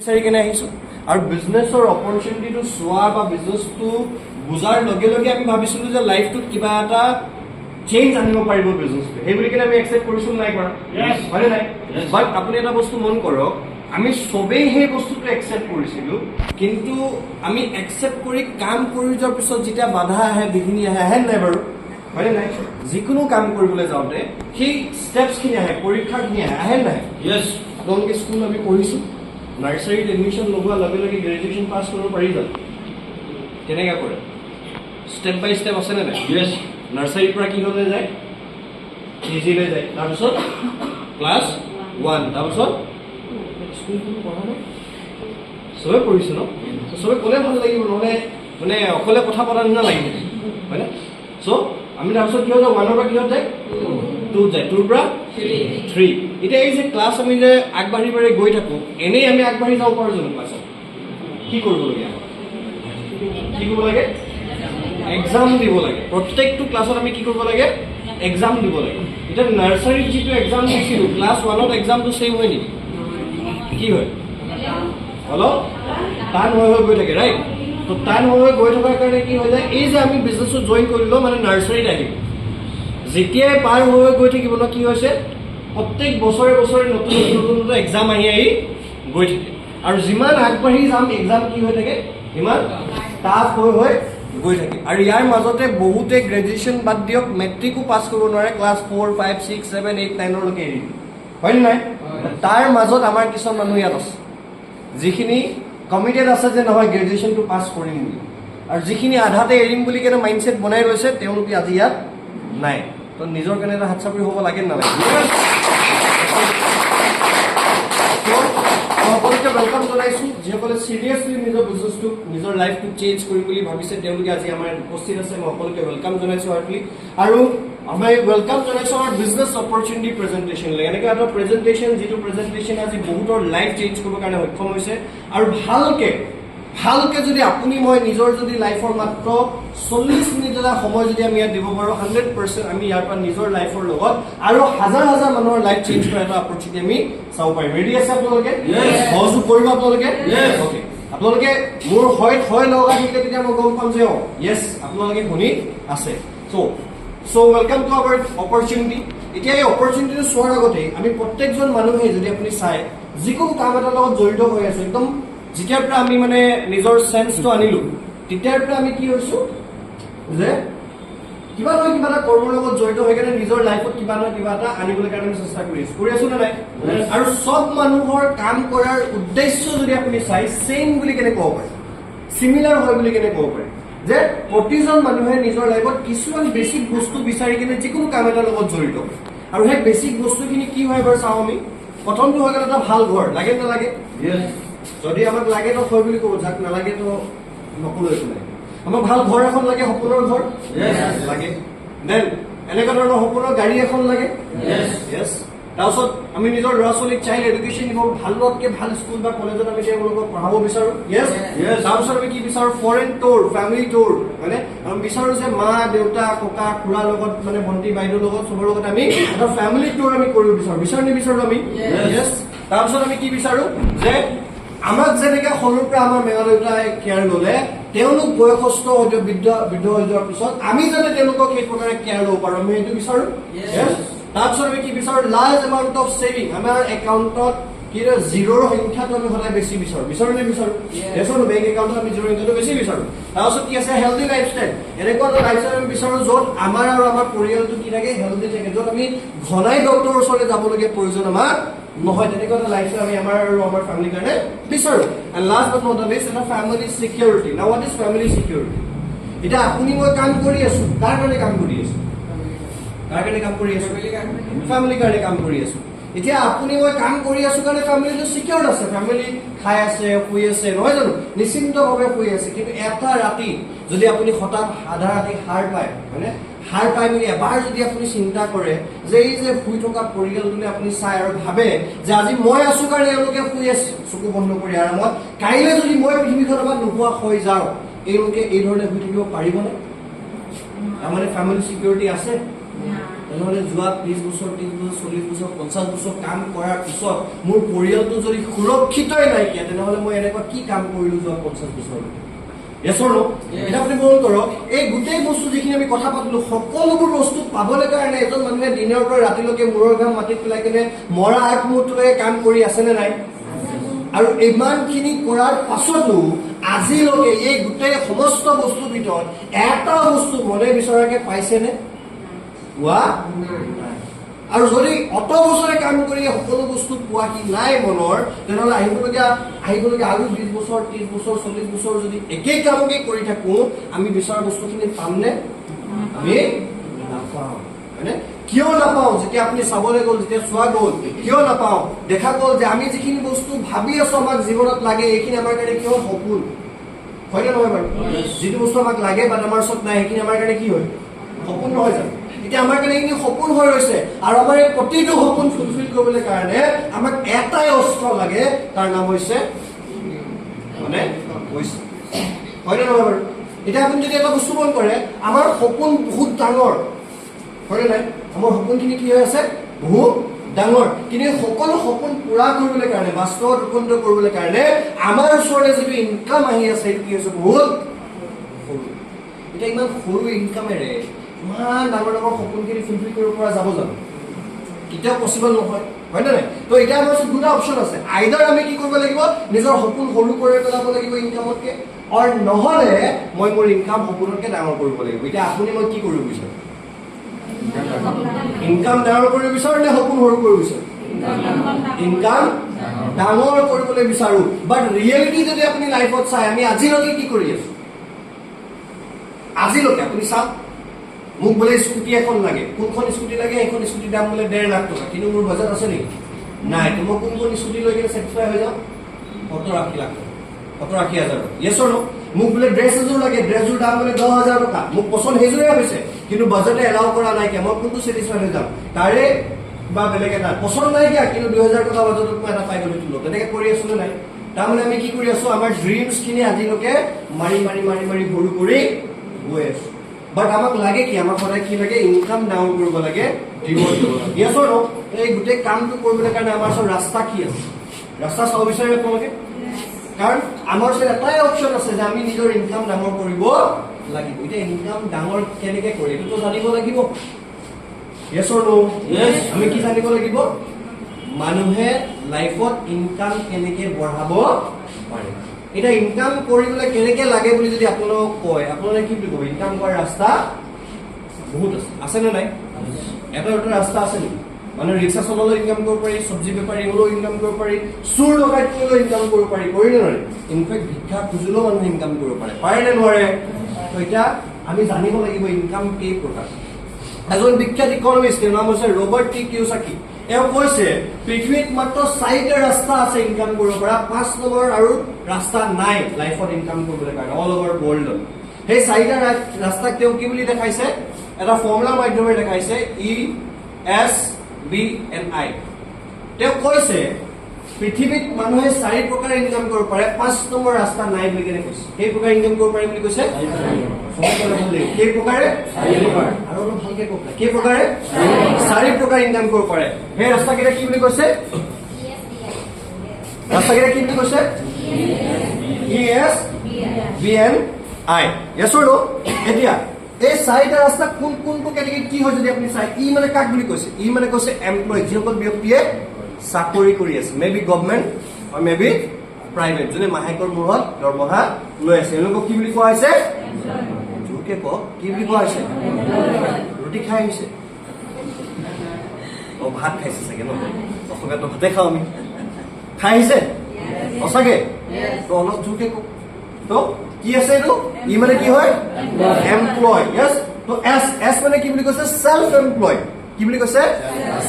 বিচাৰি কেনে আহিছোঁ আৰু বিজনেছৰ অপৰচুনিটিটো চোৱা বা বিজনেছটো বুজাৰ লগে লগে আমি ভাবিছিলোঁ যে লাইফটোত কিবা এটা চেঞ্জ আনিব পাৰিব বিজনেছটো, সেই বুলি কেনে আমি একচেপ্ট কৰিছোঁ নাই কৰা, হয়নে নাই? বাট আপুনি এটা বস্তু মন কৰক, আমি চবেই সেই বস্তুটো একচেপ্ট কৰিছিলোঁ, কিন্তু আমি একচেপ্ট কৰি কাম কৰি যোৱাৰ পিছত যেতিয়া বাধা আহে, বিঘিনি আহে নাই বাৰু, হয়নে নাই? যিকোনো কাম কৰিবলৈ যাওঁতে সেই ষ্টেপছখিনি আহে, পৰীক্ষাখিনি আহে নাই? আপোনালোকে স্কুল আমি পঢ়িছোঁ, নাৰ্চাৰীত এডমিশ্যন লগোৱাৰ লগে লগে গ্ৰেজুৱেশ্যন পাছ কৰিব পাৰি জানো? কেনেকৈ কৰে? ষ্টেপ বাই ষ্টেপ আছেনে নাই? নাৰ্চাৰীৰ পৰা কি হ'লে যায়? কেজিলৈ যায়, তাৰপিছত ক্লাছ 1, তাৰপিছত স্কুলখনো পঢ়া নাই, চবে পঢ়িছোঁ ন? চবে ক'লে ভাল লাগিব, নহ'লে মানে অকলে কথা পতা নিচিনা লাগিব, হয়নে? চ' আমি তাৰপিছত কিয় যাওঁ? 1ৰ পৰা কিহত যায়? 2 যায়, 2ৰ পৰা 3। এতিয়া এই যে ক্লাছ আমি যে আগবাঢ়ি গৈ থাকোঁ, এনেই আমি আগবাঢ়ি যাব পাৰোঁ জানো ক্লাছত? কি কৰিবলগীয়া? কি কৰিব লাগে? এক্সাম দিব লাগে। প্ৰত্যেকটো ক্লাছত আমি কি কৰিব লাগে? এক্সাম দিব লাগে। এতিয়া নাৰ্চাৰীত যিটো এক্সাম দিছিলোঁ, ক্লাছ 1ত এক্সামটো ছেম হয় নেকি? কি হয়? অলপ টান হৈ গৈ থাকে, ৰাইট? তো টান হৈ গৈ থকাৰ কাৰণে কি হৈ যায়, এই যে আমি বিজনেছটো জইন কৰিলোঁ, মানে নাৰ্চাৰীত আহিব, যেতিয়াই পাৰ হৈ গৈ থাকিব ন, কি হৈছে, প্ৰত্যেক বছৰে নতুন এক্সাম আহি গৈ থাকে, আৰু যিমান আগবাঢ়ি যাম এক্সাম কি হৈ থাকে, সিমান টাফ হৈ গৈ থাকে। আৰু ইয়াৰ মাজতে বহুতে গ্ৰেজুৱেশ্যন বাদ দিয়ক, মেট্ৰিকো পাছ কৰিব নোৱাৰে, ক্লাছ 4, 5, 6, 7, 8, 9লৈকে এৰি দিয়ে, হয়নে নাই? তাৰ মাজত আমাৰ কিছুমান মানুহ ইয়াত আছে যিখিনি কমিটেড আছে যে নহয় গ্ৰেজুৱেশ্যনটো পাছ কৰিম বুলি, আৰু যিখিনি আধাতে এৰিম বুলি কেনে মাইণ্ডছেট বনাই লৈছে, তেওঁলোকে আজি ইয়াত নাই। তো নিজৰ কাৰণে এটা হাত চাপৰি হ'ব লাগে নালাগে? সকলোকে ৱেলকাম জনাইছোঁ। যিসকলে চিৰিয়াছলি নিজৰ বিজনেছটো, নিজৰ লাইফটো চেঞ্জ কৰিম বুলি ভাবিছে, তেওঁলোকে আজি আমাৰ উপস্থিত আছে। মই সকলোকে ৱেলকাম জনাইছোঁ হাৰ্টলি, আৰু আমি ৱেলকাম জনাইছোঁ আমাৰ বিজনেছ অপৰচুনিটি প্ৰেজেণ্টেশ্যনলৈ। এনেকৈ এটা প্ৰেজেণ্টেশ্যন, যিটো প্ৰেজেণ্টেশ্যন আজি বহুতৰ লাইফ চেঞ্জ কৰিবৰ কাৰণে সক্ষম হৈছে, আৰু ভালকে যদি আপুনি মই নিজৰ যদি লাইফৰ মাত্ৰ 40 মিনিট এটা সময় যদি আমি ইয়াত দিব পাৰোঁ, 100% আমি ইয়াৰ পৰা নিজৰ লাইফৰ লগত আৰু হাজাৰ মানুহৰ লাইফ চেঞ্জ কৰা এটা অপৰচুনিটি আমি চাব পাৰিম। ৰেডি আছে আপোনালোকে? সহযোগ কৰিব আপোনালোকে? অ'কে, আপোনালোকে মোৰ হয় লগা থাকিলে তেতিয়া মই গম পাম যে য়েছ আপোনালোকে শুনি আছে। চ' ৱেলকাম টু আৱাৰ অপৰচুনিটি। এতিয়া এই অপৰচুনিটিটো চোৱাৰ আগতে আমি প্ৰত্যেকজন মানুহে যদি আপুনি চাই, যিকোনো কাম এটাৰ লগত জড়িত হৈ আছোঁ, একদম যেতিয়াৰ পৰা আমি মানে নিজৰ চেন্সটো আনিলোঁ, তেতিয়াৰ পৰা আমি কি হৈছোঁ যে কিবা নহয় কিবা এটা কৰ্মৰ লগত জড়িত হৈ কেনে নিজৰ লাইফত কিবা নহয় কিবা এটা আনিবলৈ কাৰণে আমি চেষ্টা কৰি আছোঁ নে নাই? আৰু চব মানুহৰ কাম কৰাৰ উদ্দেশ্য যদি আপুনি চাই, ছেইম বুলি কেনে ক'ব পাৰে, চিমিলাৰ হয় বুলি কেনে ক'ব পাৰে, যে প্ৰতিজন মানুহে নিজৰ লাইফত কিছুমান বেছিক বস্তু বিচাৰি কিনে যিকোনো কাম এটাৰ লগত জড়িত হয়। আৰু সেই বেছিক বস্তুখিনি কি হয় বাৰু চাওঁ আমি। প্ৰথমটো হৈ গ'ল এটা ভাল ঘৰ, লাগে নালাগে? যদি আমাক লাগে তো হয় বুলি ক'ব, যাক নালাগে তো নক'লো একো নাই। আমাক ভাল ঘৰ এখন লাগে, সপোনৰ ঘৰ লাগে। দেন এনেকুৱা ধৰণৰ সপোনৰ গাড়ী এখন লাগে। তাৰপিছত আমি নিজৰ ল'ৰা ছোৱালীক চাইল্ড এডুকেশ্যন দিব, ভালতকৈ ভাল স্কুল বা কলেজত আমি তেওঁলোকক পঢ়াব বিচাৰোঁ। তাৰপিছত আমি কি বিচাৰোঁ? ফৰেন টুৰ, ফেমিলি টুৰ, মানে আমি বিচাৰোঁ যে মা দেউতা ককা খুৰাৰ লগত, মানে ভণ্টি বাইদেউৰ লগত, চবৰ লগত আমি এটা ফেমিলি টুৰ আমি কৰিব বিচাৰোঁ নিবিচাৰোঁ আমি? তাৰপিছত আমি কি বিচাৰোঁ যে আমাক যেনেকে সৰুৰ পৰা আমাৰ মেলা দেউতাই কেয়াৰ ল'লে, তেওঁলোক বয়সস্থ বৃদ্ধ হৈ যোৱাৰ পিছত আমি যাতে তেওঁলোকক সেই প্ৰকাৰে কেয়াৰ ল'ব পাৰোঁ, আমি সেইটো বিচাৰোঁ। তাৰপিছত আমি কি বিচাৰোঁ? লাৰ্জ এমাউণ্ট অফ ছেভিং, আমাৰ একাউণ্টত কি জিৰ'ৰ সংখ্যাটো আমি সদায় বেছি বিচাৰোঁ নে বিচাৰোঁ? বেংক একাউণ্টত আমি জিৰ' সংখ্যাটো বেছি বিচাৰোঁ। তাৰপিছত কি আছে? Healthy lifestyle. এনেকুৱা এটা লাইফষ্টাইল আমি বিচাৰোঁ য'ত আমাৰ আৰু আমাৰ পৰিয়ালটো কি থাকে? হেল্ডি থাকে, য'ত আমি ঘনাই ডক্টৰৰ ওচৰলৈ যাবলগীয়া প্ৰয়োজন আমাৰ নহয়। তেনেকুৱা এটা লাইফষ্টাইল আমি আমাৰ আৰু আমাৰ ফেমিলিৰ কাৰণে বিচাৰোঁ। And last but not the least, এটা ফেমিলি চিকিউৰিটি। নাও হোৱাট ইজ ফেমিলি চিকিউৰিটি? এতিয়া আপুনি মই কাম কৰি আছোঁ, কাৰ কাৰণে কাম কৰি আছোঁ? ফেমিলিৰ কাৰণে কাম কৰি আছোঁ। এতিয়া আপুনি মই কাম কৰি আছোঁ কাৰণে ফেমিলিটো চিকিউৰ্ড আছে, ফেমিলি খাই আছে, শুই আছে, নহয় জানো? নিশ্চিন্তভাৱে শুই আছে। কিন্তু এটা ৰাতি যদি আপুনি হঠাৎ আধা ৰাতি সাৰ পায়, মানে সাৰ পাই মেলি এবাৰ যদি আপুনি চিন্তা কৰে যে এই যে শুই থকা পৰিয়ালটোলে আপুনি চাই আৰু ভাবে যে আজি মই আছোঁ কাৰণে এওঁলোকে শুই আছে চকু বন্ধ কৰি আৰামত, কাইলৈ যদি মই পৃথিৱীখনৰ পৰা নোহোৱা হৈ যাওঁ, এওঁলোকে এই ধৰণে শুই থাকিব পাৰিবনে? তাৰমানে ফেমিলি চিকিউৰিটি আছে? তেনেহ'লে যোৱা 20 বছৰ 30 বছৰ 40 বছৰ 50 বছৰ কাম কৰাৰ পিছত মোৰ পৰিয়ালটো যদি সুৰক্ষিতই নাইকিয়া তেনেহ'লে মই এনেকুৱা কি কাম কৰিলো যোৱা 50 বছৰলৈকে? Yes or no? এটা আপুনি মন কৰক, এই গোটেই বস্তু যিখিনি আমি কথা পাতিলো সকলোবোৰ বস্তু পাবলৈ কাৰণে এজন মানুহে দিনৰ পৰা ৰাতিলৈকে মূৰৰ ঘাম মাটিত পেলাই কিনে মৰা আগমুহূৰ্তলৈকে কাম কৰি আছেনে নাই? আৰু ইমানখিনি কৰাৰ পাছতো আজিলৈকে এই গোটেই সমস্ত বস্তুৰ ভিতৰত এটা বস্তু মনে বিচৰাকে পাইছেনে? পোৱা নাই। আৰু যদি অত বছৰে কাম কৰি সকলো বস্তু পোৱা কি নাই মনৰ, তেনেহ'লে আহিবলগীয়া আৰু 20 বছৰ 30 বছৰ 40 বছৰ যদি একেই কামকে কৰি থাকো আমি বিচৰা বস্তুখিনি পামনে? আমি নাপাওঁ। হয়নে? কিয় নাপাওঁ? যেতিয়া আপুনি চাবলৈ গ'ল, যেতিয়া চোৱা গ'ল, কিয় নাপাওঁ? দেখা গ'ল যে আমি যিখিনি বস্তু ভাবি আছো আমাক জীৱনত লাগে এইখিনি আমাৰ কাৰণে কি হয়? সপোন। হয়নে নহয় বাৰু? যিটো বস্তু আমাক লাগে বাট আমাৰ ওচৰত নাই সেইখিনি আমাৰ কাৰণে কি হয়? সপোন নহয় জানো? এতিয়া আমাৰ কাৰণে এইখিনি সপোন হৈ ৰৈছে আৰু আমাৰ এই প্ৰতিটো সপোন ফুলফিল কৰিবলৈ কাৰণে আমাক এটাই অস্ত্ৰ লাগে, তাৰ নাম হৈছে মানে পইচা। হয়নে নহয় বাৰু? এতিয়া আপুনি যদি এটা বস্তু মন কৰে, আমাৰ সপোন বহুত ডাঙৰ, হয়নে নাই? আমাৰ সপোনখিনি কি হৈ আছে? বহুত ডাঙৰ। কিন্তু এই সকলো সপোন পূৰা কৰিবলৈ কাৰণে, বাস্তৱত ৰূপান্তৰিত কৰিবলৈ কাৰণে আমাৰ ওচৰতে যিটো ইনকাম আহি আছে সেইটো কি হৈছে? বহুত সৰু। এতিয়া ইমান সৰু ইনকামেৰে ইমান ডাঙৰ ডাঙৰ সপোনখিনি ফুলফিল কৰিব পৰা যাব জানো? কেতিয়াও পচিবল নহয়, হয় নে নাই? তো এতিয়া আমাৰ ওচৰত দুটা অপশ্যন আছে। আইদাৰ আমি কি কৰিব লাগিব? নিজৰ সপোন সৰু কৰি পেলাব লাগিব ইনকামতকে, আৰু নহ'লে মই মোৰ ইনকাম সপোনতকে ডাঙৰ কৰিব লাগিব। এতিয়া আপুনি মই কি কৰিব বিচাৰো? ইনকাম ডাঙৰ কৰিব বিচাৰো নে সপোন সৰু কৰিব বিচাৰো? ইনকাম ডাঙৰ কৰিবলৈ বিচাৰো। বাট ৰিয়েলিটি যদি আপুনি লাইফত চাই, আমি আজিলৈকে কি কৰি আছো? আজিলৈকে আপুনি চাওক, মোক বোলে স্কুটি এখন লাগে, কোনখন স্কুটি লাগে? এইখন স্কুটিৰ দাম বোলে 1.5 লাখ টকা, কিন্তু মোৰ বাজেট আছে নেকি? নাই। তো মই কোনখন স্কুটি লৈ কিনে ছেটিছফাই হৈ যাওঁ? 70-80 লাখ টকা, 70-80 হাজাৰ। ইয়েছ অৰ নো? মোক বোলে ড্ৰেছ এযোৰ লাগে, ড্ৰেছযোৰ দাম বোলে 10,000 টকা, মোক পচন্দ সেইযোৰে হৈছে, কিন্তু বাজেটে এলাউ কৰা নাইকিয়া, মই কোনটো ছেটিছফাই হৈ যাম? তাৰে বা বেলেগ এটা পচন্দ নাইকিয়া, কিন্তু 2,000 টকা বাজেটত মই এটা পাই গ'লো তুলো। তেনেকে কৰি আছো নে নাই? তাৰমানে আমি কি কৰি আছো? আমাৰ ড্ৰিমছখিনি আজিলৈকে মাৰি মাৰি মাৰি মাৰি সৰু কৰি গৈ আছো। বাট আমাক লাগে কি? আমাক সদায় কি লাগে? ইনকাম ডাউন কৰিব লাগে, ৰিৱৰ্ড দিব লাগে। ইয়েছ অৰ নো? এই গোটেই কামটো কৰিবলৈ কাৰণে আমাৰ ওচৰত ৰাস্তা কি আছে? ৰাস্তা চাব বিচাৰে আপোনালোকে? কাৰণ আমাৰ ওচৰত এটাই অপশ্যন আছে যে আমি নিজৰ ইনকাম ডাঙৰ কৰিব লাগিব। এতিয়া ইনকাম ডাঙৰ কেনেকে কৰি এইটোতো জানিব লাগিব। ইয়েছ অৰ নো? আমি কি জানিব লাগিব? মানুহে লাইফত ইনকাম কেনেকে বঢ়াব পাৰে। এতিয়া ইনকাম কৰিবলৈ কেনেকে লাগে বুলি যদি আপোনালোকক কয়, আপোনালোকে কি বুলি ক'ব? ইনকাম কৰাৰ ৰাস্তা বহুত আছে। আছেনে নাই? এটা ৰাস্তা আছে নেকি? মানে ৰিক্সা চলালেও ইনকাম কৰিব পাৰি, চব্জি বেপাৰী হ'লেও ইনকাম কৰিব পাৰি, চুৰ ডকাইত কৰিলেও ইনকাম কৰিব পাৰি, কৰি নে নোৱাৰে? ইনফেক্ট ভিক্ষা খুজিলেও মানুহে ইনকাম কৰিব পাৰে, পাৰে নে নোৱাৰে? তো এতিয়া আমি জানিব লাগিব ইনকাম কেই প্ৰকাৰ। এজন বিখ্যাত ইকনমিষ্ট, তেওঁৰ নাম হৈছে ৰবাৰ্ট টি কিয়চাকি। তেওঁ কৈছে পৃথিৱীত মাত্ৰ 4টা ৰাস্তা আছে ইনকাম কৰিব পৰা, 5 নম্বৰ আৰু ৰাস্তা নাই লাইফত ইনকাম কৰিবলৈ কাৰণে অল অভাৰ ৱৰ্ল্ডত। সেই 4টা ৰাস্তাক তেওঁ কি বুলি দেখাইছে? এটা ফৰ্মুলাৰ মাধ্যমেৰে দেখাইছে, ESBNI। তেওঁ কৈছে পৃথিৱীত মানুহে 4 প্ৰকাৰ ইনকাম কৰিব পাৰে, 5 নম্বৰ ৰাস্তা নাই বুলি কেনে কৈছে। সেই প্ৰকাৰ ইনকাম কৰিব পাৰে বুলি কৈছে। সেই প্ৰকাৰে আৰু অলপ ভালকে কওক, সেই প্ৰকাৰে 4 প্ৰকাৰ ইনকাম কৰিব পাৰে। সেই ৰাস্তাকেইটা কি বুলি কৈছে? ৰাস্তাকেইটা কি বুলি কৈছে? ESBNI। ইয়েছ অৰ নো? এতিয়া এই 4টা ৰাস্তা কোনটো কেটেগৰীত কি হয় যদি আপুনি চাই, ই মানে কাক বুলি কৈছে? ই মানে কৈছে এমপ্লয়, যিসকল ব্যক্তিয়ে চাকৰি কৰি আছে, মে বি গভৰ্ণমেণ্ট বা মে বি প্ৰাইভেট, যোনে মাহেকৰ মূৰত দৰমহা লৈ আছে, এওঁলোকক কি বুলি কোৱা হৈছে? জোৰকে কওক, কি বুলি কোৱা হৈছে? ৰুটি খাই আহিছে, ভাত খাইছে চাগে ন? অসমীয়াতো ভাতে খাওঁ আমি। খাই আহিছে সঁচাকে? তো অলপ জোৰকে কওক। তো কি আছে এইটো? ই মানে কি হয়? এমপ্লয়। ইয়েছ। তো এছ মানে কি বুলি কৈছে? Self employ. কি বুলি কৈছে?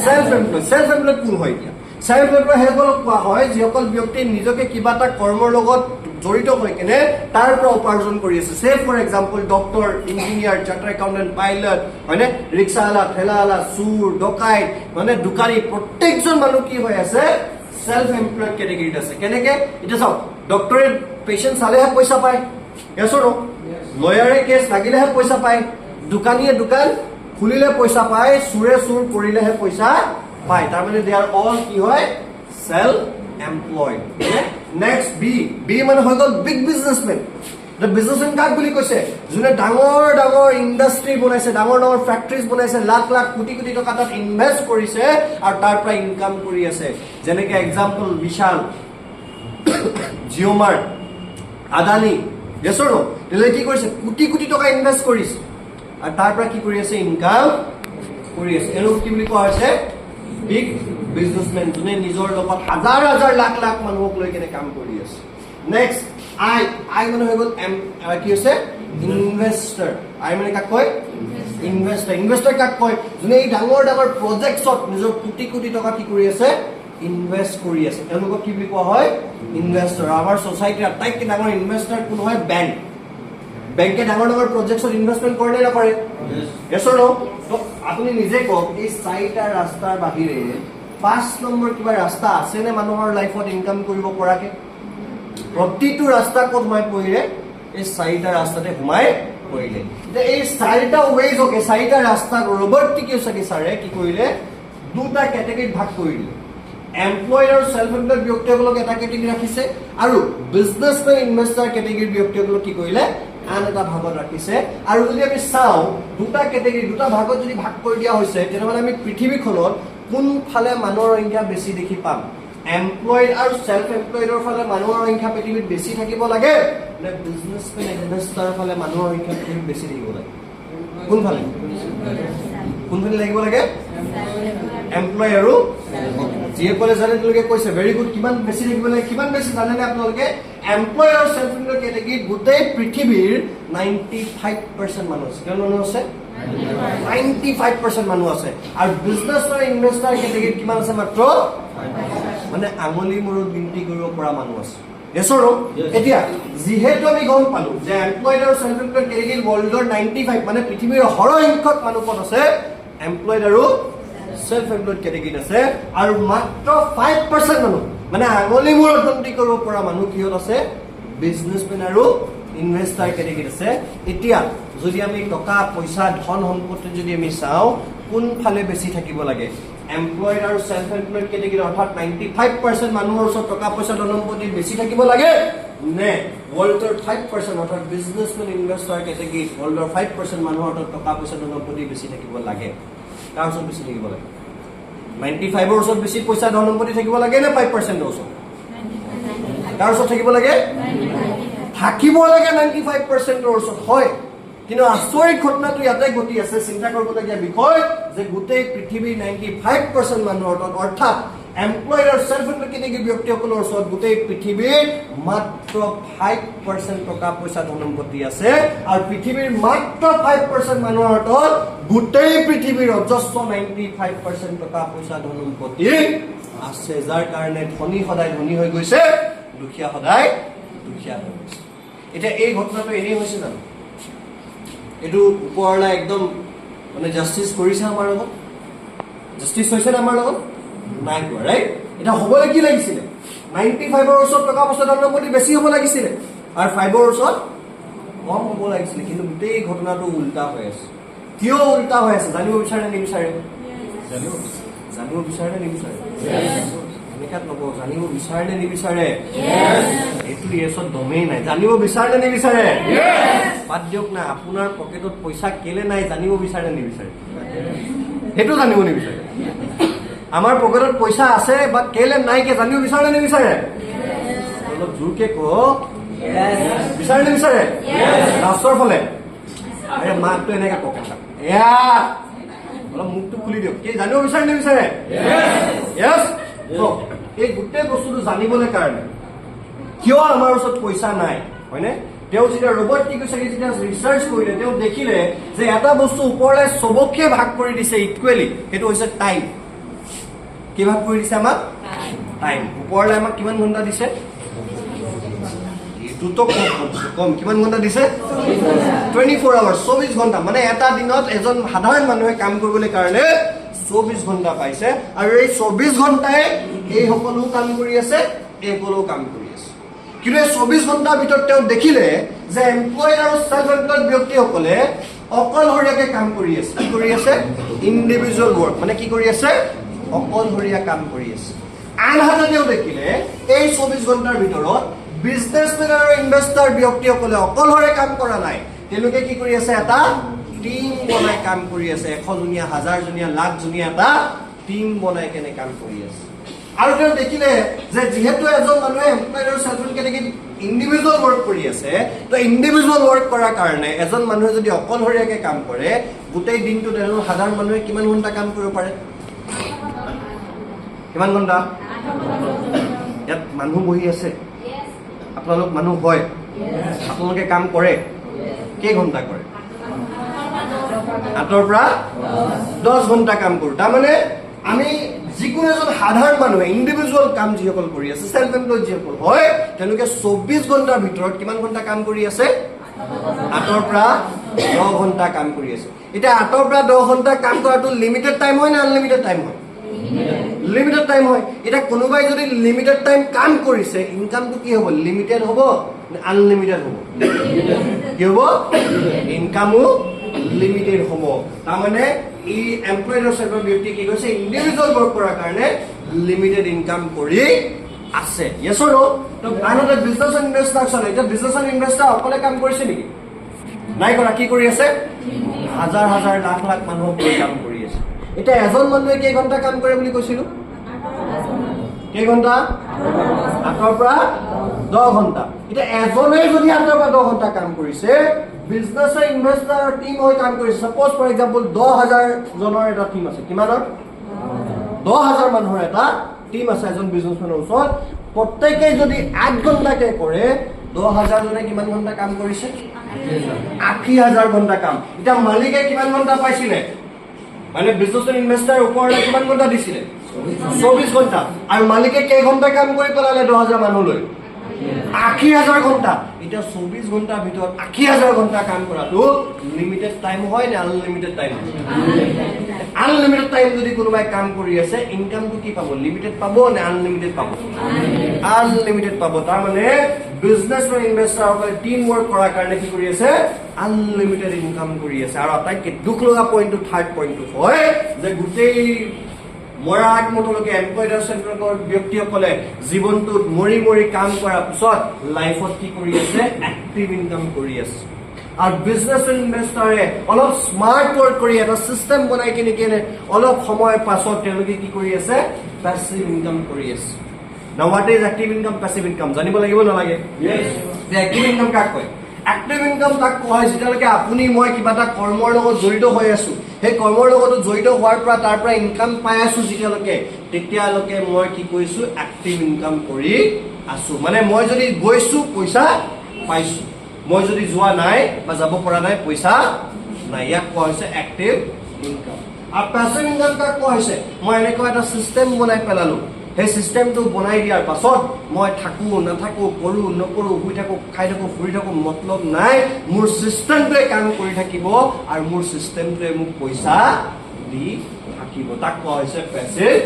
Self employ. সেল্ফ এমপ্লয় কোন হয় এতিয়া? সেল্ফ এমপ্লয় সেইসকলক কোৱা হয় যিসকল ব্যক্তি নিজকে কিবা এটা কৰ্মৰ লগত জড়িত হৈ কেনে তাৰ পৰা উপাৰ্জন কৰি আছে। Say for example doctor, engineer, charter accountant, pilot, হয়নে? ৰিক্সাৱালা, ঠেলাৱালা, চুৰ, ডকাইত, মানে দোকানী, প্ৰত্যেকজন মানুহ কি হৈ আছে? সেল্ফ এমপ্লয়ড কেটেগৰীত আছে। কেনেকে? এতিয়া চাওক, ডক্টৰে পেচেণ্ট চালেহে পইচা পায়, ইয়েছ অৰ নো? লয়াৰে কেছ লাগিলেহে পইচা পায়, দোকানীয়ে দোকান খুলিলে পইচা পায়, চুৰে চুৰ কৰিলেহে পইচা পায়। তাৰমানে দে আৰ অল কি হয় সেলফ এমপ্লয়েড। নেক্সট বি মানে হৈ গ'ল বিগ বিজনেছমেন। বিজনেছমেন কাক বুলি কৈছে? যোনে ডাঙৰ ডাঙৰ ইণ্ডাষ্ট্ৰি বনাইছে, ডাঙৰ ডাঙৰ ফেক্টৰীজ বনাইছে, লাখ লাখ কোটি কোটি টকা তাত ইনভেষ্ট কৰিছে আৰু তাৰ পৰা ইনকাম কৰি আছে। যেনেকে এক্সাম্পল বিশাল, জিঅ' মাৰ্ট, আদানী, গেছৰ ন তেলে কি কৰিছে? কোটি কোটি টকা ইনভেষ্ট কৰিছে আৰু তাৰ পৰা কি কৰি আছে? ইনকাম কৰি আছে। এওঁলোক কি বুলি কোৱা হৈছে? বিগ বিজনেছমেন, যোনে নিজৰ লগত হাজাৰ হাজাৰ লাখ লাখ মানুহক লৈ কেনে কাম কৰি আছে। নেক্সট আই মানে হৈ গ'ল কি হৈছে? ইনভেষ্টৰ। আই মানে কাক কয়? ইনভেষ্টৰ। ইনভেষ্টৰ কাক কয়? যোনে এই ডাঙৰ ডাঙৰ প্ৰজেক্টছত নিজৰ কোটি কোটি টকা কি কৰি আছে? ইনভেষ্ট কৰি আছে। তেওঁলোকক কি বুলি কোৱা হয়? ইনভেষ্টৰ। আমাৰ ছ'চাইটিৰ আটাইতকৈ ডাঙৰ ইনভেষ্টৰ কোন হয়? বেংক। বেংকে ডাঙৰ ডাঙৰ প্ৰজেক্টছত ইনভেষ্টমেণ্ট কৰে নে নকৰে? Yes or no? তো আপুনি নিজে কওক, এই 4টা ৰাস্তাৰ বাহিৰে 5 নম্বৰ কিবা ৰাস্তা আছেনে মানুহৰ লাইফত ইনকাম কৰিব পৰাকে? প্ৰতিটো ৰাস্তা ক'ত সোমাই পৰিলে? এই 4টা ৰাস্তাতে সোমাই পৰিলে। এতিয়া এই 4টা ৱেজকে, 4টা ৰাস্তাক ৰবাৰ্ট কিয়চাকি কি কৰিলে? 2টা কেটেগৰীত ভাগ কৰি দিলে। এমপ্লয়েড আৰু সেলফ এমপ্লয়েড ব্যক্তিসকলক এটা কেটেগৰী ৰাখিছে আৰু বিজনেছমেন ইনভেষ্টৰ কেটেগৰীৰ ব্যক্তিসকলক কি কৰিলে? আন এটা ভাগত ৰাখিছে। আৰু যদি আমি চাওঁ 2টা কেটেগৰী, 2টা ভাগত যদি ভাগ কৰি দিয়া হৈছে, তেনেহ'লে আমি পৃথিৱীখনত কোনফালে মানুহৰ সংখ্যা বেছি দেখি পাম? এমপ্লয়েড আৰু সেলফ এমপ্লয়েডৰ ফালে মানুহৰ সংখ্যা পৃথিৱীত বেছি থাকিব লাগে নে বিজনেছমেন ইনভেষ্টৰ ফালে মানুহৰ সংখ্যা পৃথিৱীত বেছি থাকিব লাগে? কোনফালে লাগিব লাগে? এমপ্লয় আৰু যিসকলে জানে তেওঁলোকে কৈছে ভেৰি গুড। কিমান বেছি থাকিব লাগে? কিমান বেছি জানেনে আপোনালোকে? এমপ্লয় আৰু সেলফ এমপ্লয়েড কেটেগৰীত গোটেই পৃথিৱীৰ 95% মানুহ আছে। কিমান মানুহ আছে? 95% মানুহ আছে। আৰু বিজনেছ আৰু ইনভেষ্টৰ কেটেগৰীত কিমান আছে? মাত্ৰ মানে আঙুলি মূৰত গিনতি কৰিব পৰা মানুহ আছে। এছৰো এতিয়া যিহেতু আমি গম পালো যে এমপ্লয়েড আৰু সেলফ এমপ্লয়েড কেটেগৰীত ৱৰ্ল্ডৰ 95 মানে পৃথিৱীৰ সৰহসংখ্যক মানুহ ক'ত আছে? এমপ্লয়েড আৰু সেলফ এমপ্লয়েড কেটেগৰীত আছে। আৰু মাত্ৰ 5% মানুহ মানে আঙুলি মূৰত গন্তি কৰিব পৰা মানুহ কিহত আছে? বিজনেছমেন আৰু ইনভেষ্টৰ কেটেগৰীত আছে। এতিয়া যদি আমি টকা পইচা ধন সম্পত্তি যদি আমি চাওঁ, কোনফালে বেছি থাকিব লাগে? এমপ্লয়েড আৰু সেলফ এমপ্লয়েড কেটেগৰী অৰ্থাৎ 95% মানুহৰ ওচৰত টকা পইচা ধন সম্পত্তি বেছি থাকিব লাগে নে ৱৰ্ল্ডৰ 5% অৰ্থাৎ বিজনেছমেন ইনভেষ্টৰ কেটেগৰীত ৱৰ্ল্ডৰ 5% মানুহৰ ওচৰত টকা পইচা ধন সম্পত্তি বেছি থাকিব লাগে? কাৰ ওচৰত বেছি থাকিব লাগে? 95ৰ ওচৰত বেছি পইচা ধন সম্পত্তি থাকিব লাগে নে 5%ৰ ওচৰত? কাৰ ওচৰত থাকিব লাগে? থাকিব লাগে 95%ৰ ওচৰত। হয়, কিন্তু আচৰিত ঘটনাটো ইয়াতে ঘটি আছে। চিন্তা কৰিবলগীয়া বিষয় যে গোটেই পৃথিৱীৰ 95% মানুহৰ অৰ্থাৎ এমপ্লয়েড আৰু সেলফ এমপ্লয়েড কেটেগৰীৰ ব্যক্তিসকলৰ ওচৰত গোটেই পৃথিৱীৰ মাত্ৰ 5% টকা পইচা ধন সম্পত্তি আছে। আৰু পৃথিৱীৰ মাত্ৰ 5% মানুহৰ হাতত গোটেই পৃথিৱীৰ অজস্ৰ 95% টকা পইচা ধন সম্পত্তি আছে, যাৰ কাৰণে ধনী সদায় ধনী হৈ গৈছে, দুখীয়া সদায় দুখীয়া হৈ গৈছে। এতিয়া এই ঘটনাটো এনেই হৈছে জানো? এইটো ওপৰলৈ একদম মানে জাষ্টিচ কৰিছে আমাৰ লগত? জাষ্টিচ হৈছে নে আমাৰ লগত? নাই কোৱা, ৰাইট? এতিয়া হ'বলৈ কি লাগিছিলে? 95ৰ ওচৰত টকা পইচা ধন সম্পত্তি বেছি হ'ব লাগিছিলে আৰু 5ৰ ওচৰত কম হ'ব লাগিছিলে। কিন্তু গোটেই ঘটনাটো উল্টা হৈ আছে। কিয় উল্টা হৈ আছে জানিব বিচাৰে নে নিবিচাৰে? জানিব বিচাৰে নে নিবিচাৰে? এনেকাত নকওঁ, জানিব বিচাৰে নে নিবিচাৰে? এইটো ইয়েছত দমেই নাই। জানিব বিচাৰে নে নিবিচাৰে? বাদ দিয়ক না, আপোনাৰ পকেটত পইচা কেলে নাই জানিব বিচাৰে নে নিবিচাৰে? সেইটো জানিব নিবিচাৰে। আমাৰ পকেটত পইচা আছে বা কেলে নাইকে জানিব বিচাৰে নে নিবিচাৰে? অলপ জোৰকে কওক, বিচাৰে নে নিবিচাৰে? লাষ্টৰ ফালে আৰে মাকটো এনেকে কওক, এয়া অলপ মুখটো খুলি দিয়ক। কি জানিব বিচাৰে নে নিবিচাৰে? য়েছ। এই গোটেই বস্তুটো জানিবলৈ কাৰণে কিয় আমাৰ ওচৰত পইচা নাই, হয়নে? তেওঁ যেতিয়া ৰবাৰ্ট কিয়চাকি যেতিয়া ৰিচাৰ্চ কৰিলে, তেওঁ দেখিলে যে এটা বস্তু ওপৰলৈ চবকে ভাগ কৰি দিছে ইকুৱেলি, সেইটো হৈছে টাইম। কি ভাগ কৰি দিছে আমাক? টাইম। ওপৰলৈ আমাক কিমান ঘণ্টা দিছে? এইটোতো কম। কিমান ঘণ্টা দিছে? 24 আৱাৰ্ছ, 24 ঘণ্টা। মানে এটা দিনত এজন সাধাৰণ মানুহে কাম কৰিবলৈ কাৰণে 24 ঘণ্টা পাইছে। আৰু এই 24 ঘণ্টাই এই সকলো কাম কৰি আছে, এই সকলো কাম কৰি আছে। কিন্তু এই 24 ঘণ্টাৰ ভিতৰত তেওঁ দেখিলে যে এমপ্লয়েড আৰু সেলফ এমপ্লয়েড ব্যক্তিসকলে অকলশৰীয়াকে কাম কৰি আছে কি কৰি আছে ইণ্ডিভিজুৱেল ৱৰ্ক মানে কি কৰি আছে অকলশৰীয়া কাম কৰি আছে আনহাতে তেওঁ দেখিলে এই 24 ঘণ্টাৰ ভিতৰত বিজনেছমেন আৰু ইনভেষ্টৰ ব্যক্তিসকলে অকলশৰে কাম কৰা নাই তেওঁলোকে কি কৰি আছে এটা টিম বনাই কাম কৰি আছে 100 জনীয়া 1000 জনীয়া লাখ জনীয়া এটা টিম বনাই কেনে কাম কৰি আছে আৰু তেওঁ দেখিলে যে যেহেতু এজন মানুহে এমপ্লয়াৰ আৰু সেলফ কেনেকৈ ইণ্ডিভিজুৱেল ৱৰ্ক কৰি আছে তো ইণ্ডিভিজুৱেল ৱৰ্ক কৰাৰ কাৰণে এজন মানুহে যদি অকলশৰীয়াকে কাম কৰে গোটেই দিনটো এজন সাধাৰণ মানুহে কিমান ঘণ্টা কাম কৰিব পাৰে কিমান ঘণ্টা ইয়াত মানুহ বহি আছে আপোনালোক মানুহ হয় আপোনালোকে কাম কৰে কেই ঘণ্টা কৰে 8 পৰা 10 ঘণ্টা কাম কৰো তাৰমানে আমি যিকোনো এজন সাধাৰণ মানুহে ইণ্ডিভিজুৱেল কাম যিসকল কৰি আছে সেলফ এমপ্লয়েড যিসকল হয় তেওঁলোকে 24 ঘণ্টাৰ ভিতৰত কিমান ঘণ্টা কাম কৰি আছে 8 পৰা 10 ঘণ্টা কাম কৰি আছে এতিয়া 8 পৰা 10 ঘণ্টা কাম কৰাটো লিমিটেড টাইম হয় না আনলিমিটেড টাইম হয় লিমিটেড টাইম হয় এটা কোনোবাই যদি লিমিটেড টাইম কাম কৰিছে ইনকামটো কি হ'ব লিমিটেড হ'ব না আনলিমিটেড হ'ব কি হ'ব ইনকামো লিমিটেড হ'ব তাৰমানে ই এমপ্লয়াৰ সেক্টৰ ব্যক্তি কি কৈছে ইণ্ডিভিজুৱেল ৱৰ্ক কৰাৰ কাৰণে লিমিটেড ইনকাম কৰি আছে ইয়েছ অৰ নো তো আনহাতে বিজনেছ এণ্ড ইনভেষ্টৰ চলে এতিয়া বিজনেছ এণ্ড ইনভেষ্টৰ অকলে কাম কৰিছে নেকি নাই কৰা কি কৰি আছে হাজাৰ হাজাৰ লাখ লাখ মানুহক কাম কৰি আছে এতিয়া এজন মানুহে কেই ঘণ্টা কাম কৰে বুলি কৈছিলো কেই ঘণ্টা 8 পৰা 10 ঘণ্টা এতিয়া এজনে যদি 8 পৰা 10 ঘণ্টা কাম কৰিছে বিজনেছ আৰু ইনভেষ্টৰ টিম হৈ কাম কৰিছে সাপোজ ফৰ এক্সাম্পল 10000 জনৰ এটা টিম আছে কিমানৰ 10000 মানুহৰ এটা টিম আছে এজন বিজনেছমেনৰ ওচৰত প্ৰত্যেকই যদি 8 ঘণ্টাকে কৰে 10000 জনে কিমান ঘণ্টা কাম কৰিছে 80000 ঘণ্টা কাম এতিয়া মালিকে কিমান ঘণ্টা পাইছিলে মানে বিজনেছ এণ্ড ইনভেষ্টৰ ওপৰলৈ কিমান ঘণ্টা দিছিলে 24 ঘণ্টা আৰু মালিকে কেই ঘণ্টা কাম কৰি পেলালে 10000 মানুহলৈ 80000 ঘণ্টা এটা 24 ঘণ্টাৰ ভিতৰত 80000 ঘণ্টা কাম কৰাটো লিমিটেড টাইম হয় না আনলিমিটেড টাইম আনলিমিটেড টাইম যদি কোনোবাই কাম কৰি আছে ইনকামটো কি পাব লিমিটেড পাব না আনলিমিটেড পাব আনলিমিটেড পাব তাৰ মানে বিজনেছ আৰু ইনভেষ্টৰসকলে টিম ৱৰ্ক কৰাৰ কাৰণে কি কৰি আছে আনলিমিটেড ইনকাম কৰি আছে আৰু আটাইতকৈ দুখ লগা পইণ্টটো থাৰ্ড পইণ্টটো হয় যে গোটেই মৰা আগমতলৈকে এমপ্লয়েড আৰু সেক্টৰৰ ব্যক্তিসকলে জীৱনটোত মৰি মৰি কাম কৰাৰ পিছত লাইফত কি কৰি আছে এক্টিভ ইনকাম কৰি আছে আৰু বিজনেছ এণ্ড ইনভেষ্টৰে অলপ স্মাৰ্ট ৱৰ্ক কৰি এটা চিষ্টেম বনাই কিনে অলপ সময়ৰ পাছত তেওঁলোকে কি কৰি আছে পেছিভ ইনকাম কৰি আছে নাও what is active income passive income জানিব লাগিব নালাগে যে এক্টিভ ইনকাম কাক কয় এক্টিভ ইনকাম তাক কোৱা হয় যেতিয়ালৈকে আপুনি মই কিবা এটা কৰ্মৰ লগত জড়িত হৈ আছো সেই কৰ্মৰ লগত জড়িত হোৱাৰ পৰা তাৰ পৰা ইনকাম পাই আছো তেতিয়ালৈকে মই কি কৰিছো এক্টিভ ইনকাম কৰি আছো মানে মই যদি গৈছো পইচা পাইছো মই যদি যোৱা নাই বা যাব পৰা নাই পইচা নাই ইয়াক কোৱা হৈছে এক্টিভ ইনকাম আৰু পেছিভ ইনকাম কাক কোৱা হৈছে মই এনেকুৱা এটা চিষ্টেম বনাই পেলালো সেই চিষ্টেমটো বনাই দিয়াৰ পাছত মই থাকো নাথাকো কৰো নকৰো শুই থাকো খাই থাকো ফুৰি থাকো মতলব নাই মোৰ চিষ্টেমটোৱে কাম কৰি থাকিব আৰু মোৰ চিষ্টেমটোৱে মোক পইচা দি থাকিব তাক কোৱা হৈছে পেছিভ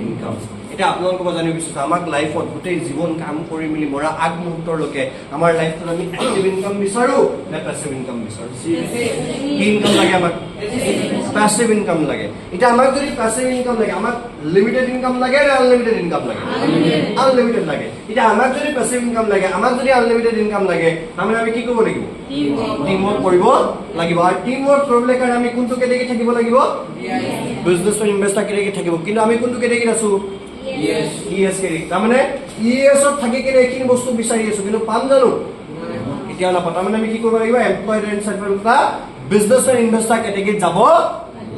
ইনকাম এতিয়া আপোনালোকক জানিব বিচাৰিছো আমাক লাইফত গোটেই জীৱন কাম কৰি মিলি মৰা আগমুহূৰ্তলৈকে আমাৰ লাইফত আমি এক্টিভ ইনকাম বিচাৰো নে পেছিভ ইনকাম বিচাৰো কি ইনকাম লাগে আমাক পেছিভ ইনকাম লাগে এতিয়া আমাক যদি পেছিভ ইনকাম লাগে আমাক লিমিটেড ইনকাম লাগে নে আনলিমিটেড ইনকাম লাগে আনলিমিটেড লাগে এতিয়া আমাক যদি পেছিভ ইনকাম লাগে আমাক যদি আনলিমিটেড ইনকাম লাগে তাৰমানে আমি কি কৰিব লাগিব টিম ৱৰ্ক কৰিব লাগিব আৰু টিম ৱৰ্ক কৰিবলৈ কাৰণে আমি কোনটো কেটেগৰী থাকিব লাগিব বিজনেছ আৰু ইনভেষ্টৰ কেটেগৰী থাকিব কিন্তু আমি কোনটো কেটেগৰীত আছো ইএছ কেটেগৰী তাৰমানে ইএছত থাকি কিনে এইখিনি বস্তু বিচাৰি আছো কিন্তু পাম জানো এতিয়া নাপাওঁ তাৰমানে আমি কি কৰিব লাগিব এমপ্লয়েড এণ্ড সেলফ এটা বিজনেছ আৰু ইনভেষ্টৰ কেটেগৰীত যাব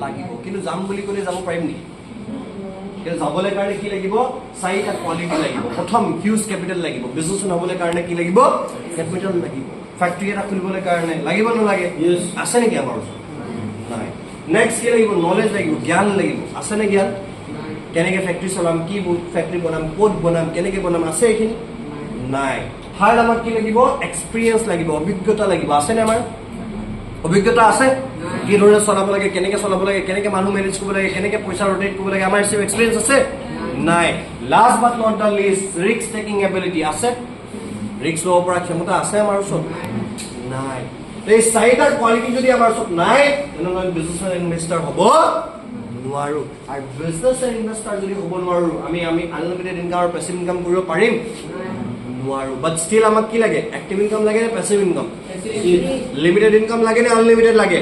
লাগিব কিন্তু যাম বুলি ক'লে যাব পাৰিম নেকি কিন্তু যাবলৈ কাৰণে কি লাগিব 4টা কোৱালিটি লাগিব প্ৰথম হিউজ কেপিটেল লাগিব বিজনেছমেন হ'বলৈ কাৰণে কি লাগিব কেপিটেল লাগিব ফেক্টৰী এটা খুলিবলৈ কাৰণে লাগিব নালাগে আছে নেকি আমাৰ ওচৰত নাই নেক্সট কি লাগিব নলেজ লাগিব জ্ঞান লাগিব আছে নে জ্ঞান কেনেকৈ ফেক্টৰী চলাম কি ফেক্টৰী বনাম ক'ত বনাম কেনেকৈ বনাম আছে এইখিনি নাই থাৰ্ড আমাক কি লাগিব এক্সপিৰিয়েঞ্চ লাগিব অভিজ্ঞতা লাগিব আছেনে আমাৰ অভিজ্ঞতা আছে কি ধৰণে চলাব লাগে কেনেকৈ মানুহ মেনেজ কৰিব লাগে কেনেকৈ পইচা ৰোটেট কৰিব লাগে আমাৰ এক্সপিৰিয়েঞ্চ আছে নাই last but not the least risk taking ability আছে ৰিস্ক ল'ব পৰা ক্ষমতা আছে আমাৰ ওচৰত নাই এই চাৰিটাৰ কোৱালিটি যদি আমাৰ ওচৰত নাই তেনেহ'লে আমি বিজনেছ ইনভেষ্টাৰ হ'ব নোৱাৰো। আৰু বিজনেছ ইনভেষ্টাৰ যদি হ'ব নোৱাৰো আমি আনলিমিটেড ইনকাম আৰু পেছিভ ইনকাম কৰিব পাৰিম নোৱাৰো। বাট ষ্টিল আমাক কি লাগে? এক্টিভ ইনকাম লাগে নে পেছিভ ইনকাম? লিমিটেড ইনকাম লাগে নে আনলিমিটেড লাগে?